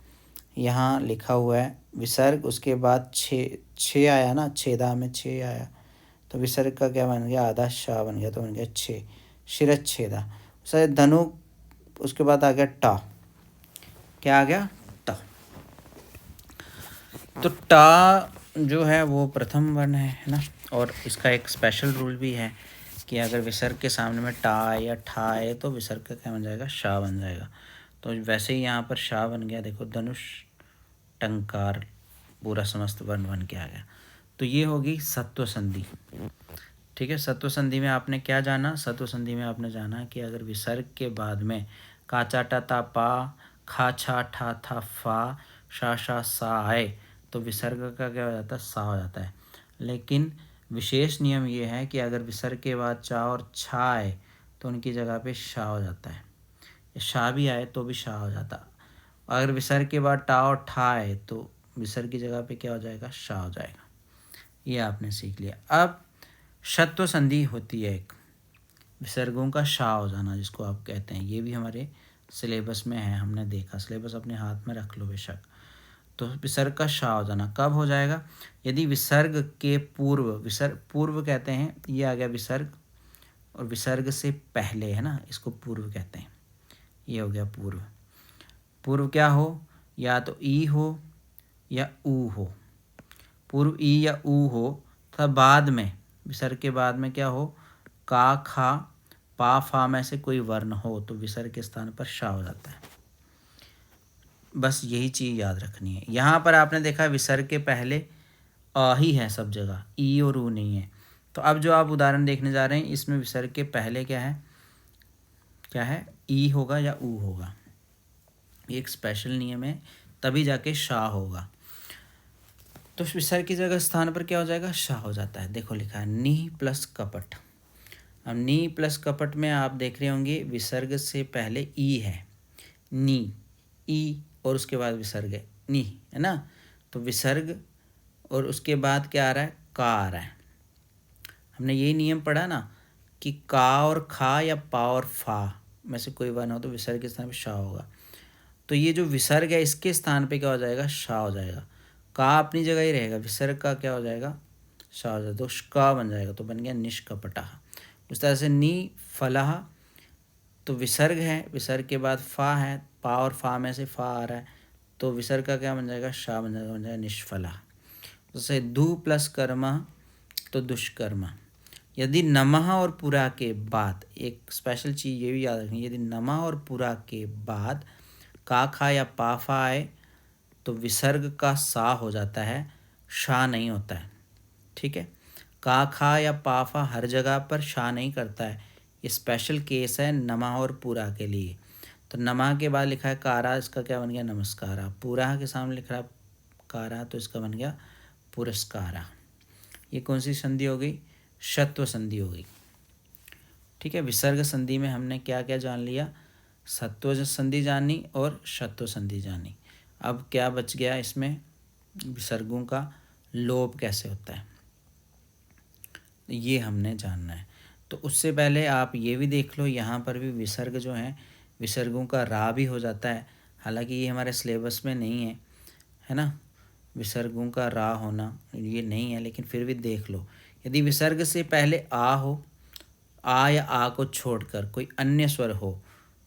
यहाँ लिखा हुआ है विसर्ग, उसके बाद छे आया ना, छेदा में छे आया, तो विसर्ग का क्या बन गया? आधा शा बन गया, तो बन गया छे, शिरच्छेदा। सर धनु, उसके बाद आ गया टा, क्या आ गया? टा। तो टा जो है वो प्रथम वर्ण है ना, और इसका एक स्पेशल रूल भी है कि अगर विसर्ग के सामने में टा आए या ठा आए तो विसर्ग का क्या बन जाएगा? शा बन जाएगा। तो वैसे ही यहाँ पर शा बन गया, देखो धनुष टंकार पूरा समस्त वर्ण बन के आ गया। तो ये होगी सत्व संधि। ठीक है, सत्व संधि में आपने क्या जाना? सत्व संधि में आपने जाना कि अगर विसर्ग के बाद में का, चा, टा, ता, पा, खा, छा, ठा, था, फा, शा, शा, सा आए तो विसर्ग का क्या हो जाता है? सा हो जाता है। लेकिन विशेष नियम ये है कि अगर विसर्ग के बाद चा और छा आए तो उनकी जगह पे शा हो जाता है, शा भी आए तो भी शा हो जाता। अगर विसर्ग के बाद टा और ठा आए तो विसर्ग की जगह पे क्या हो जाएगा? शा हो जाएगा। ये आपने सीख लिया। अब षत्व संधि होती है एक, विसर्गों का शा हो जाना जिसको आप कहते हैं, ये भी हमारे सिलेबस में है, हमने देखा। सिलेबस अपने हाथ में रख लो बेशक। तो विसर्ग का शा हो जाना कब हो जाएगा, यदि विसर्ग के पूर्व, विसर्ग पूर्व कहते हैं, ये आ गया विसर्ग, और विसर्ग से पहले है ना, इसको पूर्व कहते हैं, ये हो गया पूर्व। पूर्व क्या हो, या तो ई हो या ऊ हो, पूर्व ई या ऊ हो, तथा बाद में विसर्ग के बाद में क्या हो, का खा पा फा में से कोई वर्ण हो तो विसर्ग के स्थान पर शा हो जाता है। बस यही चीज़ याद रखनी है। यहाँ पर आपने देखा विसर्ग के पहले अ ही है सब जगह, ई और ऊ नहीं है। तो अब जो आप उदाहरण देखने जा रहे हैं इसमें विसर्ग के पहले क्या है, क्या है, ई होगा या ऊ होगा, एक स्पेशल नियम है, तभी जाके शा होगा। तो विसर्ग की जगह स्थान पर क्या हो जाएगा, शा हो जाता है। देखो लिखा है नी प्लस कपट। अब नी प्लस कपट में आप देख रहे होंगे विसर्ग से पहले ई है, नी, ई और उसके बाद विसर्ग है नी, है ना। तो विसर्ग और उसके बाद क्या आ रहा है, का आ रहा है। हमने यही नियम पढ़ा ना कि का और खा या पा और फा में से कोई वर्ण हो तो विसर्ग के स्थान पर शा होगा। तो ये जो विसर्ग है इसके स्थान पे क्या हो जाएगा, शा हो जाएगा। का अपनी जगह ही रहेगा, विसर्ग का क्या हो जाएगा, शा हो जाएगा, तो का बन जाएगा, तो बन गया निष्कपटः। उस तरह से नी फलः, तो विसर्ग है, विसर्ग के बाद फा है, पा और फा में से फा आ रहा है, तो विसर्ग का क्या बन जाएगा, शा बन जाएगा निष्फला। जैसे दु प्लस कर्म तो दुष्कर्म। यदि नमः और पुरा के बाद, एक स्पेशल चीज़ ये भी याद रखनी, यदि नमः और पुरा के बाद का खा या पा फा आए तो विसर्ग का सा हो जाता है, शा नहीं होता है। ठीक है, का खा या पा फा हर जगह पर शा नहीं करता है, ये स्पेशल केस है नमः और पूरा के लिए। तो नमः के बाद लिखा है कारा, इसका क्या बन गया, नमस्कारा। पूरा के सामने लिख रहा है कारा, तो इसका बन गया पुरस्कारा। ये कौन सी संधि हो गई, षत्व संधि हो गई। ठीक है, विसर्ग संधि में हमने क्या क्या जान लिया, सत्व संधि जानी और षत्व संधि जानी। अब क्या बच गया इसमें, विसर्गों का लोप कैसे होता है ये हमने जानना है। तो उससे पहले आप ये भी देख लो, यहाँ पर भी विसर्ग जो है विसर्गों का रा भी हो जाता है, हालांकि ये हमारे सिलेबस में नहीं है ना, विसर्गों का रा होना ये नहीं है, लेकिन फिर भी देख लो। यदि विसर्ग से पहले आ हो, आ या आ को छोड़कर कोई अन्य स्वर हो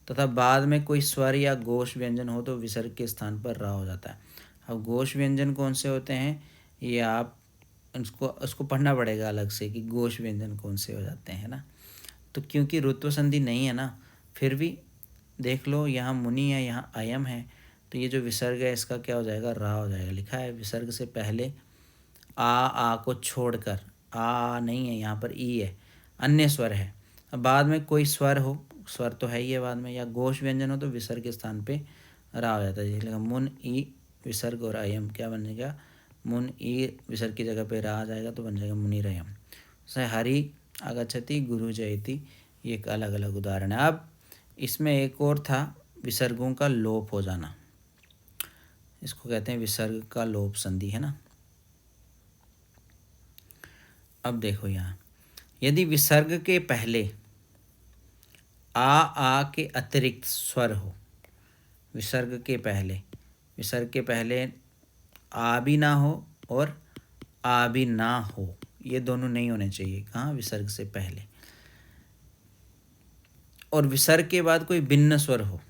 तथा बाद में कोई स्वर या घोष व्यंजन हो तो विसर्ग के स्थान पर रा हो जाता है। अब घोष व्यंजन कौन से होते हैं, ये आप उसको पढ़ना पड़ेगा अलग से कि घोष व्यंजन कौन से हो जाते हैं ना। तो क्योंकि रुत्व संधि नहीं है ना, फिर भी देख लो, यहाँ मुनि है, यहाँ अयम है, तो ये जो विसर्ग है इसका क्या हो जाएगा, रा हो जाएगा। लिखा है विसर्ग से पहले आ को छोड़कर, आ नहीं है यहाँ पर, ई है, अन्य स्वर है, अब बाद में कोई स्वर हो, स्वर तो है ही है बाद में, या घोष व्यंजन हो तो विसर्ग के स्थान पे रा हो जाता है। जैसे मुन ई विसर्ग और अयम क्या बनेगा, मुन ई विसर्ग की जगह पे रा आ जाएगा तो बन जाएगा मुनिरयम। जैसे हरि आगच्छति गुरु जयति, ये एक अलग अलग उदाहरण है। अब इसमें एक और था विसर्गों का लोप हो जाना, इसको कहते हैं विसर्ग का लोप संधि, है ना। अब देखो यहाँ, यदि विसर्ग के पहले आ के अतिरिक्त स्वर हो, विसर्ग के पहले आ भी ना हो और आ भी ना हो, ये दोनों नहीं होने चाहिए, कहाँ, विसर्ग से पहले। और विसर्ग के बाद कोई भिन्न स्वर हो,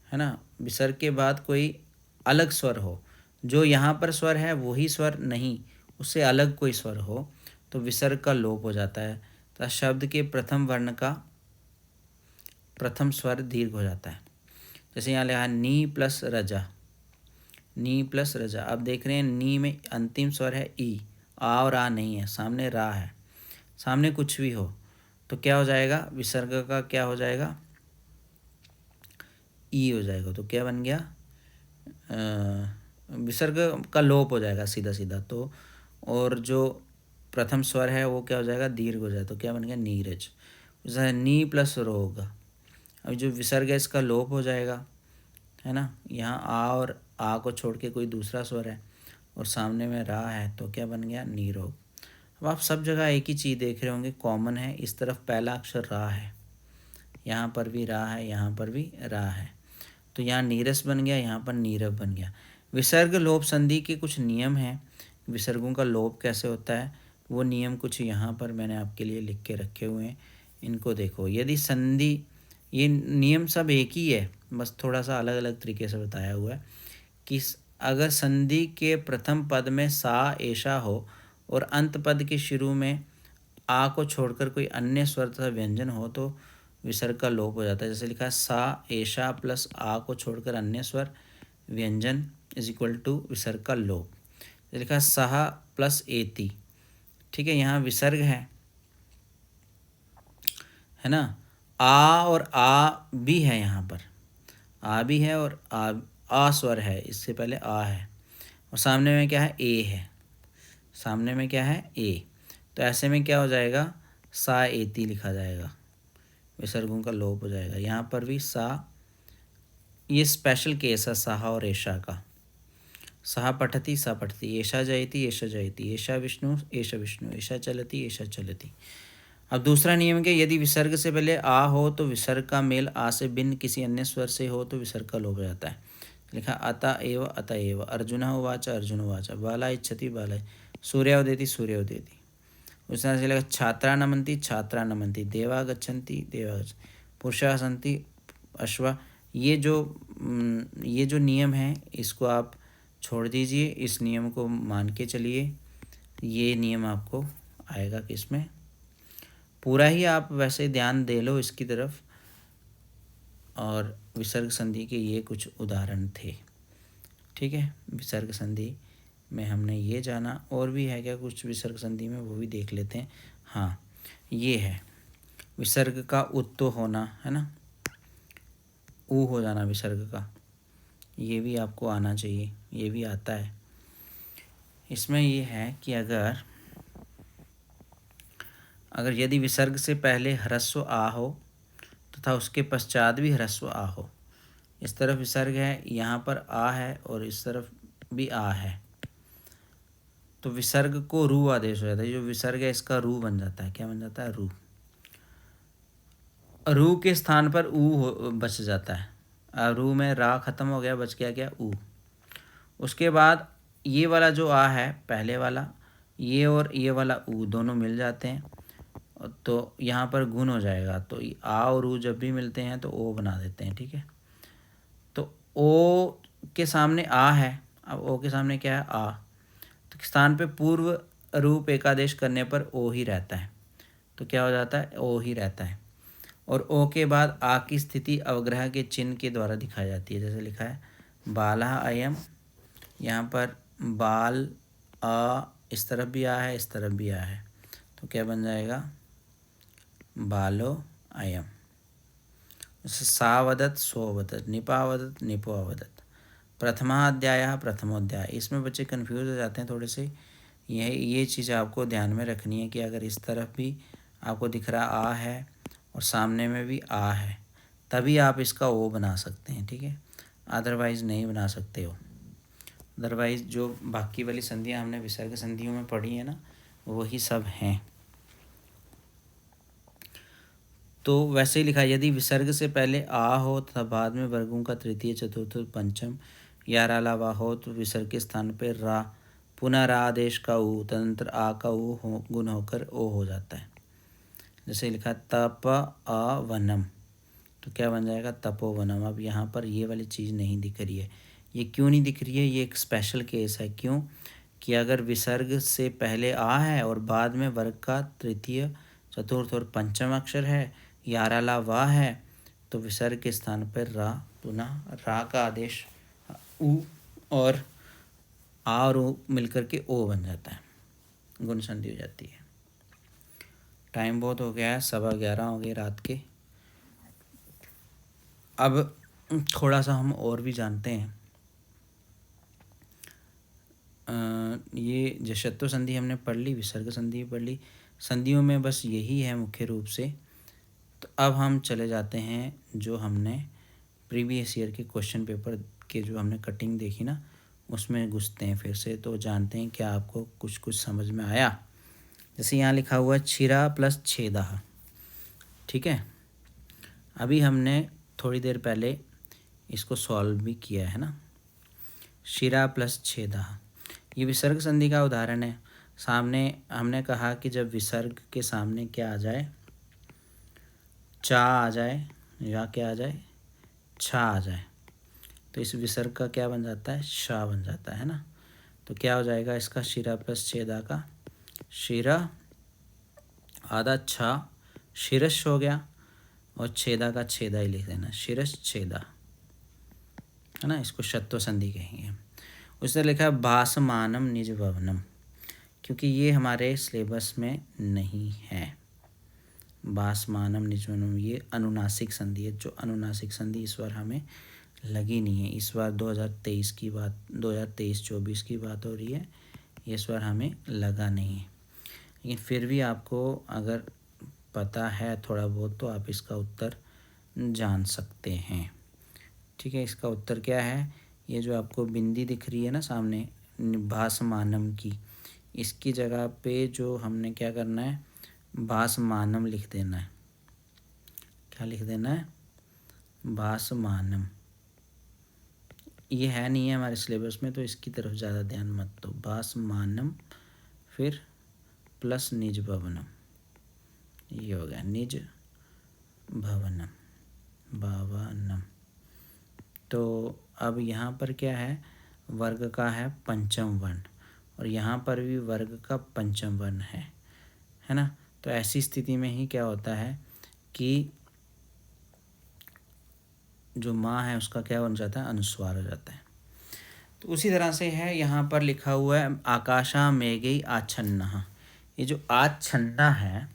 है ना, विसर्ग के बाद कोई अलग स्वर हो, जो यहाँ पर स्वर है वही स्वर नहीं, उससे अलग कोई स्वर हो तो विसर्ग का लोप हो जाता है, तो शब्द के प्रथम वर्ण का प्रथम स्वर दीर्घ हो जाता है। जैसे यहाँ लिखा है नी प्लस रजा, नी प्लस रजा। अब देख रहे हैं नी में अंतिम स्वर है ई, आ और आ नहीं है, सामने रा है, सामने कुछ भी हो तो क्या हो जाएगा, विसर्ग का क्या हो जाएगा, ई हो जाएगा, तो क्या बन गया, विसर्ग का लोप हो जाएगा सीधा सीधा। तो और जो प्रथम स्वर है वो क्या हो जाएगा, दीर्घ हो जाए, तो क्या बन गया, नीरज। जैसे नी प्लस रोग, अब जो विसर्ग है इसका लोप हो जाएगा, है ना, यहाँ आ और आ को छोड़ के कोई दूसरा स्वर है और सामने में रा है, तो क्या बन गया, नीरोग। अब आप सब जगह एक ही चीज़ देख रहे होंगे, कॉमन है, इस तरफ पहला अक्षर रा है, यहाँ पर भी रा है, यहाँ पर भी रा है, तो यहाँ नीरस बन गया, यहाँ पर नीरव बन गया। विसर्ग लोप संधि के कुछ नियम हैं, विसर्गों का लोप कैसे होता है, वो नियम कुछ यहाँ पर मैंने आपके लिए लिख के रखे हुए हैं, इनको देखो। यदि संधि, ये नियम सब एक ही है, बस थोड़ा सा अलग अलग तरीके से बताया हुआ है कि अगर संधि के प्रथम पद में सा ऐशा हो और अंत पद के शुरू में आ को छोड़कर कोई अन्य स्वर तथा व्यंजन हो तो विसर्ग का लोप हो जाता है। जैसे लिखा है सा ऐशा प्लस आ को छोड़कर अन्य स्वर व्यंजन इज इक्वल टू विसर्ग का लोप। जैसे लिखा है सहा प्लस एति, ठीक है, यहाँ विसर्ग है ना। आ और आ भी है, यहाँ पर आ भी है और आ स्वर है, इससे पहले आ है, और सामने में क्या है, ए है, सामने में क्या है, ए। तो ऐसे में क्या हो जाएगा, सा एति लिखा जाएगा, विसर्गों का लोप हो जाएगा। यहाँ पर भी सा, ये स्पेशल केस है साहा और ऐशा का। सहा पठति सा पठति, ऐशा जयति ऐशा जयति, ऐशा विष्णु ऐशा विष्णु, ऐशा चलति ऐशा चलति। अब दूसरा नियम के, यदि विसर्ग से पहले आ हो तो विसर्ग का मेल आ से भिन्न किसी अन्य स्वर से हो तो विसर्ग का लोप हो जाता है। लिखा अत एव, अर्जुन उवाच अर्जुन उवाच, बाला इच्छति बाला, सूर्योदेति सूर्योदेति। उस तरह से लगा छात्रा नमन्ति, देवा गच्छन्ति देवा गच्छन्ति, पुरुषा सन्ति अश्वा। ये जो नियम है इसको आप छोड़ दीजिए, इस नियम को मान के चलिए, ये नियम आपको आएगा किसमें, पूरा ही आप वैसे ध्यान दे लो इसकी तरफ। और विसर्ग संधि के ये कुछ उदाहरण थे, ठीक है। विसर्ग संधि में हमने ये जाना, और भी है क्या कुछ विसर्ग संधि में, वो भी देख लेते हैं। हाँ, ये है विसर्ग का उत्तो होना, है ना, ऊ हो जाना विसर्ग का, ये भी आपको आना चाहिए, ये भी आता है। इसमें ये है कि अगर यदि विसर्ग से पहले ह्रस्व आ हो तथा उसके पश्चात भी ह्रस्व आ हो, इस तरफ विसर्ग है, यहाँ पर आ है और इस तरफ भी आ है, तो विसर्ग को रू आदेश हो जाता है। जो विसर्ग है इसका रू बन जाता है, क्या बन जाता है, रू। रू के स्थान पर ऊ बच जाता है, रू में रा खत्म हो गया, बच गया क्या, ऊ। उसके बाद ये वाला जो आ है पहले वाला, ये और ये वाला ऊ दोनों मिल जाते हैं, तो यहाँ पर गुण हो जाएगा, तो आ और ऊ जब भी मिलते हैं तो ओ बना देते हैं, ठीक है। तो ओ के सामने आ है, अब ओ के सामने क्या है, आ, तो स्थान पे पूर्व रूप एकादेश करने पर ओ ही रहता है, तो क्या हो जाता है, ओ ही रहता है। और ओ के बाद आ की स्थिति अवग्रह के चिन्ह के द्वारा दिखाई जाती है। जैसे लिखा है बाला अयम, यहाँ पर बाल आ, इस तरफ भी आ है, इस तरफ भी आ है, तो क्या बन जाएगा, बालो अयम। सावदत सोवदत, निपावदत निपोवदत, प्रथमाध्याय प्रथमोध्याय। इसमें बच्चे कन्फ्यूज हो जाते हैं थोड़े से, ये चीज़ आपको ध्यान में रखनी है कि अगर इस तरफ भी आपको दिख रहा आ है और सामने में भी आ है, तभी आप इसका ओ बना सकते हैं, ठीक है, अदरवाइज़ नहीं बना सकते हो। अदरवाइज़ जो बाकी वाली संधियाँ हमने विसर्ग संधियों में पढ़ी है ना, वही सब हैं। तो वैसे ही लिखा, यदि विसर्ग से पहले आ हो तथा बाद में वर्गों का तृतीय चतुर्थ पंचम या रा अलावा हो तो विसर्ग के स्थान पर रा, पुनः रा आदेश का ऊ, तदंतर आ का ऊ हो गुण होकर ओ हो जाता है। जैसे लिखा तप अवनम, तो क्या बन जाएगा, तपोवनम। अब यहाँ पर ये वाली चीज़ नहीं दिख रही है, ये क्यों नहीं दिख रही है, ये एक स्पेशल केस है। क्यों कि अगर विसर्ग से पहले आ है और बाद में वर्ग का तृतीय चतुर्थ और पंचम अक्षर है, याराला वाह है, तो विसर्ग के स्थान पर रा, पुनः रा का आदेश उ और आ और ऊ मिलकर के ओ बन जाता है, गुण संधि हो जाती है। टाइम बहुत हो गया है, 11:15 हो गए रात के। अब थोड़ा सा हम और भी जानते हैं। ये जशत्व संधि हमने पढ़ ली, विसर्ग संधि पढ़ ली, संधियों में बस यही है मुख्य रूप से। तो अब हम चले जाते हैं जो हमने प्रीवियस ईयर के क्वेश्चन पेपर के जो हमने कटिंग देखी ना, उसमें घुसते हैं फिर से, तो जानते हैं क्या आपको कुछ समझ में आया। जैसे यहाँ लिखा हुआ है छिरा प्लस छेदा, ठीक है। अभी हमने थोड़ी देर पहले इसको सॉल्व भी किया है ना। शिरा प्लस छेदा। ये विसर्ग संधि का उदाहरण है। सामने हमने कहा कि जब विसर्ग के सामने क्या आ जाए, चा आ जाए या क्या आ जाए, छा आ जाए, तो इस विसर्ग का क्या बन जाता है, शा बन जाता है ना। तो क्या हो जाएगा इसका, शिरा प्लस छेदा का शिरा आधा छा, शिरश हो गया, और छेदा का छेदा ही लिख देना, शिरश छेदा, है ना। इसको शत्व संधि कहेंगे। उसने लिखा है भासमानम निज भवनम, क्योंकि ये हमारे सिलेबस में नहीं है। भासमानम निज भवनम ये अनुनासिक संधि है, जो अनुनासिक संधि इस बार हमें लगी नहीं है। इस बार 2023 की बात, 2023-24 की बात हो रही है, इस बार हमें लगा नहीं है। लेकिन फिर भी आपको अगर पता है थोड़ा बहुत तो आप इसका उत्तर जान सकते हैं। ठीक है, इसका उत्तर क्या है, ये जो आपको बिंदी दिख रही है ना सामने भासमानम की, इसकी जगह पे जो हमने क्या करना है, भासमानम लिख देना है। क्या लिख देना है, भासमानम। ये है नहीं है हमारे सिलेबस में, तो इसकी तरफ ज़्यादा ध्यान मत दो। भासमानम फिर प्लस निज भवनम, ये हो गया निज भवनम, भवनम। तो अब यहाँ पर क्या है, वर्ग का है पंचम वर्ण, और यहाँ पर भी वर्ग का पंचम वर्ण है ना। तो ऐसी स्थिति में ही क्या होता है कि जो माँ है उसका क्या बन जाता है, अनुस्वार हो जाता है। तो उसी तरह से है, यहाँ पर लिखा हुआ है आकाशा मेघई आच्छन्नः। ये जो आच्छन्ना है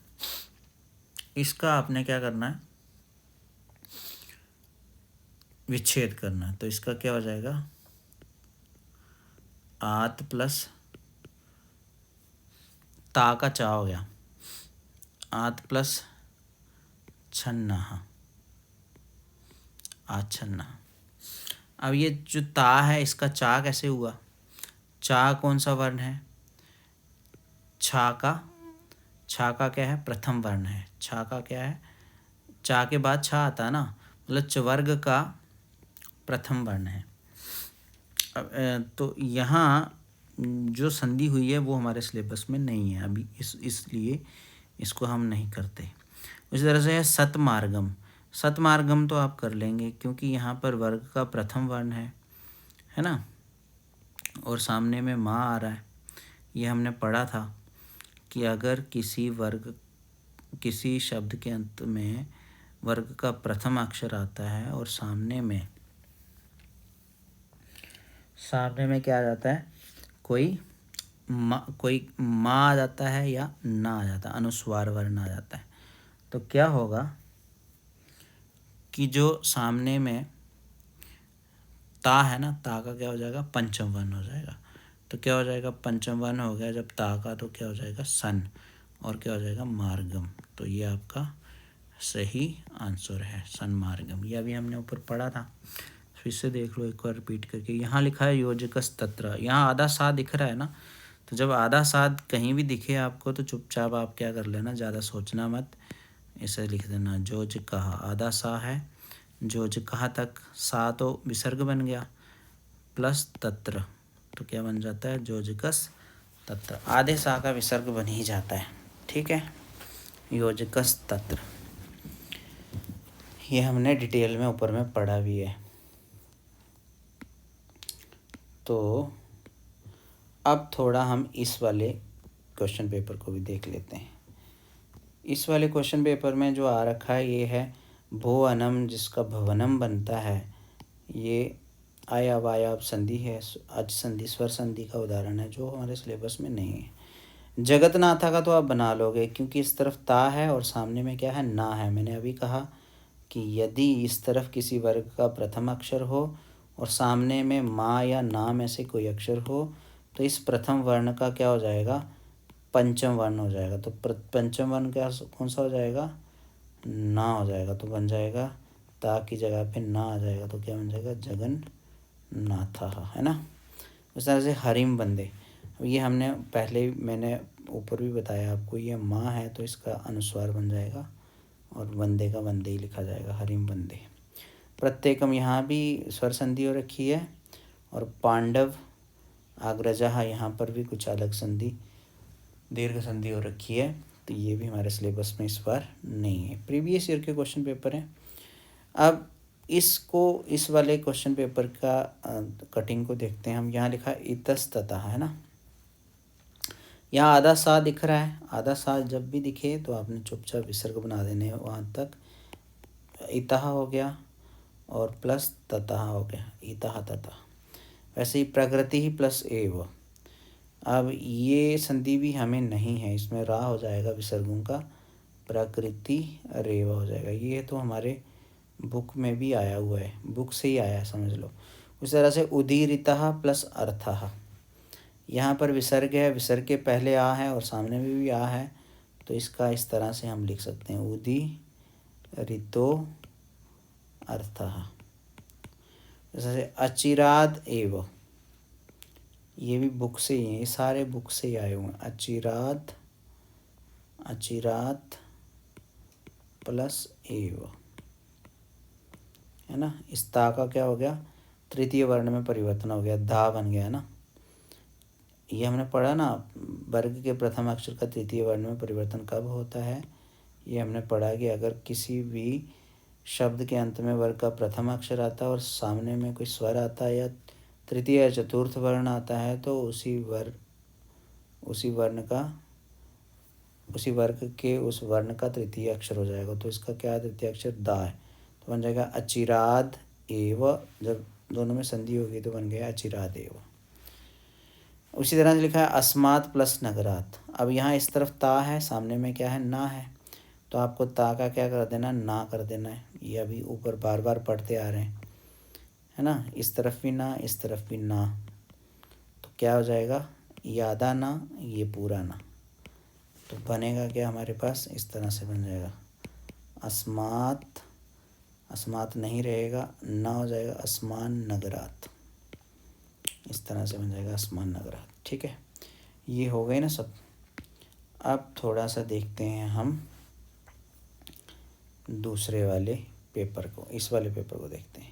इसका आपने क्या करना है, विच्छेद करना है। तो इसका क्या हो जाएगा, आत प्लस ता का चा हो गया, आत प्लस छन्ना, आच्छन्ना। अब ये जो ता है इसका चा कैसे हुआ, चा कौन सा वर्ण है, छा का क्या है, प्रथम वर्ण है। छा का क्या है, चा के बाद छा आता है ना, मतलब चवर्ग का प्रथम वर्ण है। तो यहाँ जो संधि हुई है वो हमारे सिलेबस में नहीं है अभी, इसलिए इसको हम नहीं करते। उसी तरह से है सतमार्गम। सतमार्गम तो आप कर लेंगे क्योंकि यहाँ पर वर्ग का प्रथम वर्ण है ना, और सामने में माँ आ रहा है। ये हमने पढ़ा था कि अगर किसी शब्द के अंत में वर्ग का प्रथम अक्षर आता है और सामने में क्या आ जाता है, कोई माँ आ जाता है या ना आ जाता है, अनुस्वार वर्ण आ जाता है, तो क्या होगा कि जो सामने में ता है ना, ता का क्या हो जाएगा, पंचम वर्ण हो जाएगा। तो क्या हो जाएगा, पंचम वर्ण हो गया जब ता का, तो क्या हो जाएगा, सन, और क्या हो जाएगा, मार्गम। तो ये आपका सही आंसर है, सन्मार्गम। ये अभी हमने ऊपर पढ़ा था, फिर से देख लो एक बार रिपीट करके। यहाँ लिखा है योजकस तत्र, यहाँ आधा सा दिख रहा है ना, तो जब आधा सा कहीं भी दिखे आपको तो चुपचाप आप क्या कर लेना, ज़्यादा सोचना मत, इसे लिख देना जोज कहा, आधा सा है, जोज कहा तक सा तो विसर्ग बन गया, प्लस तत्र, तो क्या बन जाता है, जोजकस तत्र। आधे सा का विसर्ग बन ही जाता है, ठीक है, योजकस तत्र। ये हमने डिटेल में ऊपर में पढ़ा भी है। तो अब थोड़ा हम इस वाले क्वेश्चन पेपर को भी देख लेते हैं। इस वाले क्वेश्चन पेपर में जो आ रखा है ये है भुवनम, जिसका भवनम बनता है, ये आय अवायव संधि है, अज संधि, स्वर संधि का उदाहरण है जो हमारे सिलेबस में नहीं है। जगतनाथा का तो आप बना लोगे क्योंकि इस तरफ ता है और सामने में क्या है, ना है। मैंने अभी कहा कि यदि इस तरफ किसी वर्ग का प्रथम अक्षर हो और सामने में माँ या ना में से कोई अक्षर हो तो इस प्रथम वर्ण का क्या हो जाएगा, पंचम वर्ण हो जाएगा। तो पंचम वर्ण क्या कौन सा हो जाएगा, ना हो जाएगा। तो बन जाएगा ता की जगह पे ना आ जाएगा, तो क्या बन जाएगा, जगन नाथा, है ना। उस तरह से हरिम बंदे, ये हमने पहले मैंने ऊपर भी बताया आपको, ये माँ है तो इसका अनुस्वार बन जाएगा और वंदे का वंदे ही लिखा जाएगा, हरिम वंदे। प्रत्येकम, यहाँ भी स्वर संधि हो रखी है और पांडव अग्रजः, यहाँ पर भी कुछ अलग संधि, दीर्घ संधि हो रखी है, तो ये भी हमारे सिलेबस में इस बार नहीं है। प्रीवियस ईयर के क्वेश्चन पेपर हैं। अब इसको, इस वाले क्वेश्चन पेपर का कटिंग को देखते हैं हम। यहाँ लिखा इतस्ततः, है ना, यहाँ आधा सा दिख रहा है। आधा सा जब भी दिखे तो आपने चुपचाप विसर्ग बना देने हैं वहाँ तक। इतः हो गया और प्लस ततः हो गया, इतः ततः। वैसे ही प्रकृति ही प्लस एव। अब ये संधि भी हमें नहीं है, इसमें रा हो जाएगा विसर्गों का, प्रकृति रेव हो जाएगा। ये तो हमारे बुक में भी आया हुआ है, बुक से ही आया है, समझ लो। उस तरह से उदीरितः प्लस अर्थः, यहाँ पर विसर्ग है, विसर्ग के पहले आ है और सामने में भी आ है, तो इसका इस तरह से हम लिख सकते हैं, उदीरितो अर्थः। जैसे अचिराद एव, ये भी बुक से ही है, ये सारे बुक से ही आए हुए हैं। अचिराद, अचिरात प्लस एव, है ना। इस ता का क्या हो गया, तृतीय वर्ण में परिवर्तन हो गया, धा बन गया ना। ये हमने पढ़ा ना, वर्ग के प्रथम अक्षर का तृतीय वर्ण में परिवर्तन कब होता है। ये हमने पढ़ा कि अगर किसी भी शब्द के अंत में वर्ग का प्रथम अक्षर आता है और सामने में कोई स्वर आता है या तृतीय या चतुर्थ वर्ण आता है, तो उसी वर्ग के उस वर्ण का तृतीय अक्षर हो जाएगा। तो इसका क्या है, तृतीय अक्षर दा है, तो बन जाएगा अचिराद एव। जब दोनों में संधि होगी तो बन गया अचिराद एव। उसी तरह से लिखा है अस्मात् प्लस नगरात। अब यहाँ इस तरफ ता है, सामने में क्या है, ना है, तो आपको ता का क्या कर देना, ना कर देना है। ये अभी ऊपर बार बार पढ़ते आ रहे हैं, है ना। इस तरफ भी ना, इस तरफ भी ना, तो क्या हो जाएगा, ये आधा ना, ये पूरा ना, तो बनेगा क्या हमारे पास, इस तरह से बन जाएगा अस्मात्, अस्मात् नहीं रहेगा, ना हो जाएगा अस्मान नगरात, इस तरह से बन जाएगा अस्मान नगरात। ठीक है, ये हो गए ना सब। अब थोड़ा सा देखते हैं हम दूसरे वाले पेपर को, इस वाले पेपर को देखते हैं।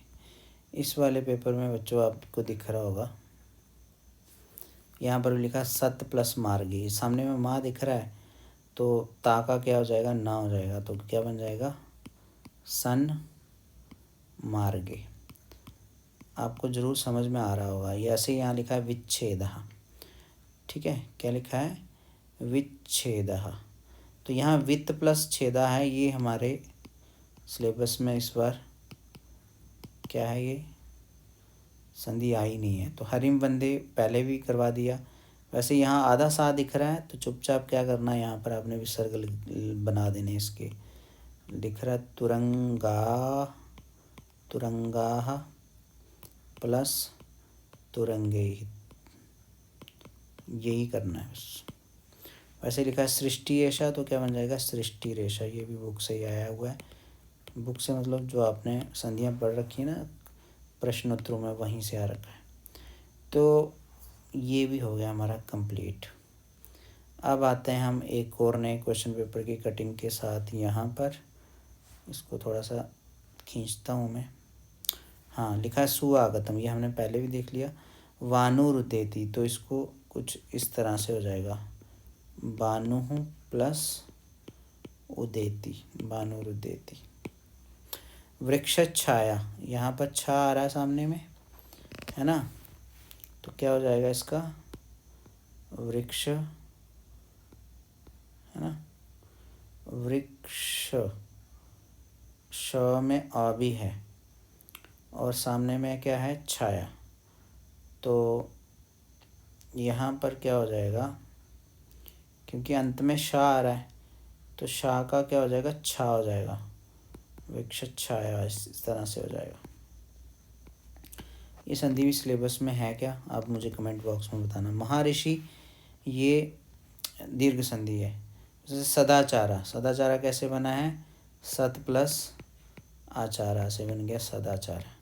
इस वाले पेपर में बच्चों आपको दिख रहा होगा, यहाँ पर लिखा सत प्लस मार्गी, सामने में माँ दिख रहा है, तो ता का क्या हो जाएगा, ना हो जाएगा, तो क्या बन जाएगा, सन मार्गे। आपको जरूर समझ में आ रहा होगा। ये ऐसे यहाँ लिखा है विच्छेदः, ठीक है, क्या लिखा है, विच्छेदः। तो यहाँ वित्त प्लस छेदा है, ये हमारे सिलेबस में इस बार क्या है, ये संधि आई नहीं है, तो हरिम बंदे पहले भी करवा दिया। वैसे यहाँ आधा सा दिख रहा है, तो चुपचाप क्या करना है, यहाँ पर आपने विसर्ग बना देने इसके। लिख रहा है तुरंगा, तुरंगाः प्लस तुरंगे, यही करना है बस। वैसे लिखा है सृष्टि रेशा, तो क्या बन जाएगा, सृष्टि रेशा। ये भी बुक से ही आया हुआ है, बुक से मतलब जो आपने संधियाँ पढ़ रखी है ना प्रश्नोत्तरों में, वहीं से आ रखा है। तो ये भी हो गया हमारा कंप्लीट। अब आते हैं हम एक और नए क्वेश्चन पेपर की कटिंग के साथ यहाँ पर। इसको थोड़ा सा खींचता हूँ मैं। हाँ, लिखा है सुआगतम, ये हमने पहले भी देख लिया। वानुरुदेति, तो इसको कुछ इस तरह से हो जाएगा, बानुः प्लस उदेति, बानुरुदेति। वृक्ष छाया, यहाँ पर छा आ रहा है सामने में, है ना, तो क्या हो जाएगा इसका, वृक्ष, है ना, वृक्ष, श में आ भी है और सामने में क्या है, छाया, तो यहाँ पर क्या हो जाएगा, क्योंकि अंत में शा आ रहा है, तो शा का क्या हो जाएगा, छा हो जाएगा, वृक्ष छाया, इस तरह से हो जाएगा। ये संधि भी सिलेबस में है क्या, आप मुझे कमेंट बॉक्स में बताना। महर्षि, ये दीर्घ संधि है। जैसे सदाचारा, सदाचारा कैसे बना है, सत प्लस आचारा से बन गया सदाचारा।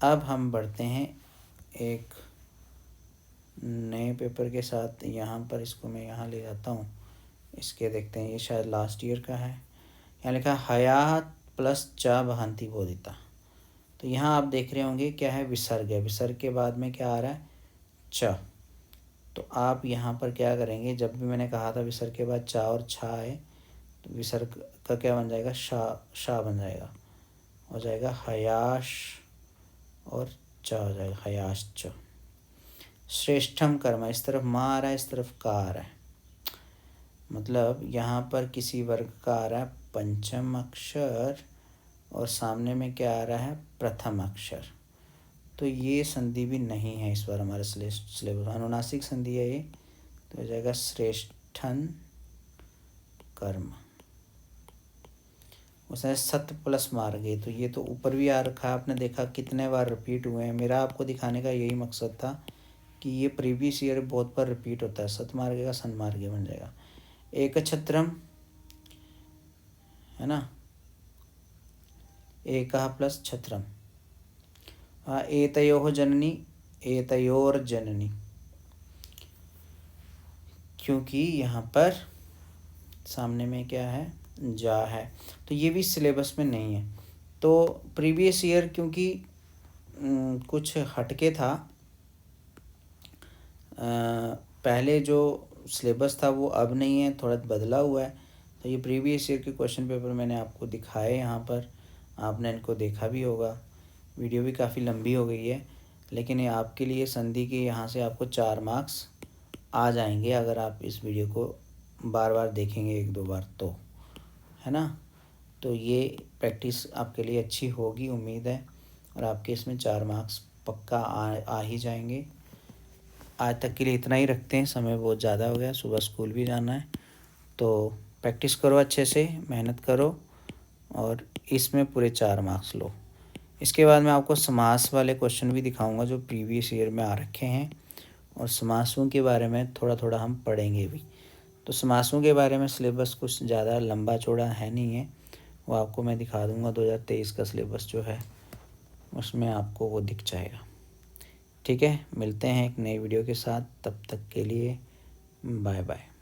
अब हम बढ़ते हैं एक नए पेपर के साथ। यहाँ पर इसको मैं यहाँ ले जाता हूँ, इसके देखते हैं, ये शायद लास्ट ईयर का है। यहाँ लिखा है हयात प्लस च वहंती बोधिता। तो यहाँ आप देख रहे होंगे क्या है, विसर्ग है। विसर्ग के बाद में क्या आ रहा है, च। तो आप यहाँ पर क्या करेंगे, जब भी मैंने कहा था विसर्ग के बाद चा और छा है, तो विसर्ग का क्या बन जाएगा, शा बन जाएगा, हो जाएगा हयाश और च हो जाएगा, हयाश्च। श्रेष्ठम कर्म, इस तरफ माँ आ रहा है, इस तरफ का आ रहा है, मतलब यहाँ पर किसी वर्ग का आ रहा है पंचम अक्षर और सामने में क्या आ रहा है, प्रथम अक्षर। तो ये संधि भी नहीं है इस बार हमारे सिलेबस, अनुनासिक संधि है ये, तो हो जाएगा श्रेष्ठन कर्म। उसने सत प्लस मार्गे, तो ये तो ऊपर भी आ रखा है, आपने देखा कितने बार रिपीट हुए हैं। मेरा आपको दिखाने का यही मकसद था कि ये प्रीवियस ईयर बहुत बार रिपीट होता है। सत मार्गे का सन मार्गे बन जाएगा। एक छत्रम है ना, एक प्लस छत्रम, हाँ, एतयोः जननी, एतयोर जननी, क्योंकि यहाँ पर सामने में क्या है, जा है, तो ये भी सिलेबस में नहीं है। तो प्रीवियस ईयर क्योंकि कुछ हटके था, पहले जो सिलेबस था वो अब नहीं है, थोड़ा बदला हुआ है। तो ये प्रीवियस ईयर के क्वेश्चन पेपर मैंने आपको दिखाए यहाँ पर, आपने इनको देखा भी होगा। वीडियो भी काफ़ी लंबी हो गई है, लेकिन ये आपके लिए संधि के यहाँ से आपको 4 मार्क्स आ जाएंगे अगर आप इस वीडियो को बार बार देखेंगे, 1-2 बार, तो है ना। तो ये प्रैक्टिस आपके लिए अच्छी होगी, उम्मीद है, और आपके इसमें 4 मार्क्स पक्का आ ही जाएंगे। आज तक के लिए इतना ही रखते हैं, समय बहुत ज़्यादा हो गया, सुबह स्कूल भी जाना है। तो प्रैक्टिस करो अच्छे से, मेहनत करो और इसमें पूरे 4 मार्क्स लो। इसके बाद मैं आपको समास वाले क्वेश्चन भी दिखाऊंगा जो प्रीवियस ईयर में आ रखे हैं, और समासों के बारे में थोड़ा थोड़ा हम पढ़ेंगे भी। तो समासों के बारे में सिलेबस कुछ ज़्यादा लंबा चौड़ा है नहीं है, वो आपको मैं दिखा दूंगा। 2023 का सिलेबस जो है उसमें आपको वो दिख जाएगा। ठीक है, मिलते हैं एक नई वीडियो के साथ, तब तक के लिए बाय बाय।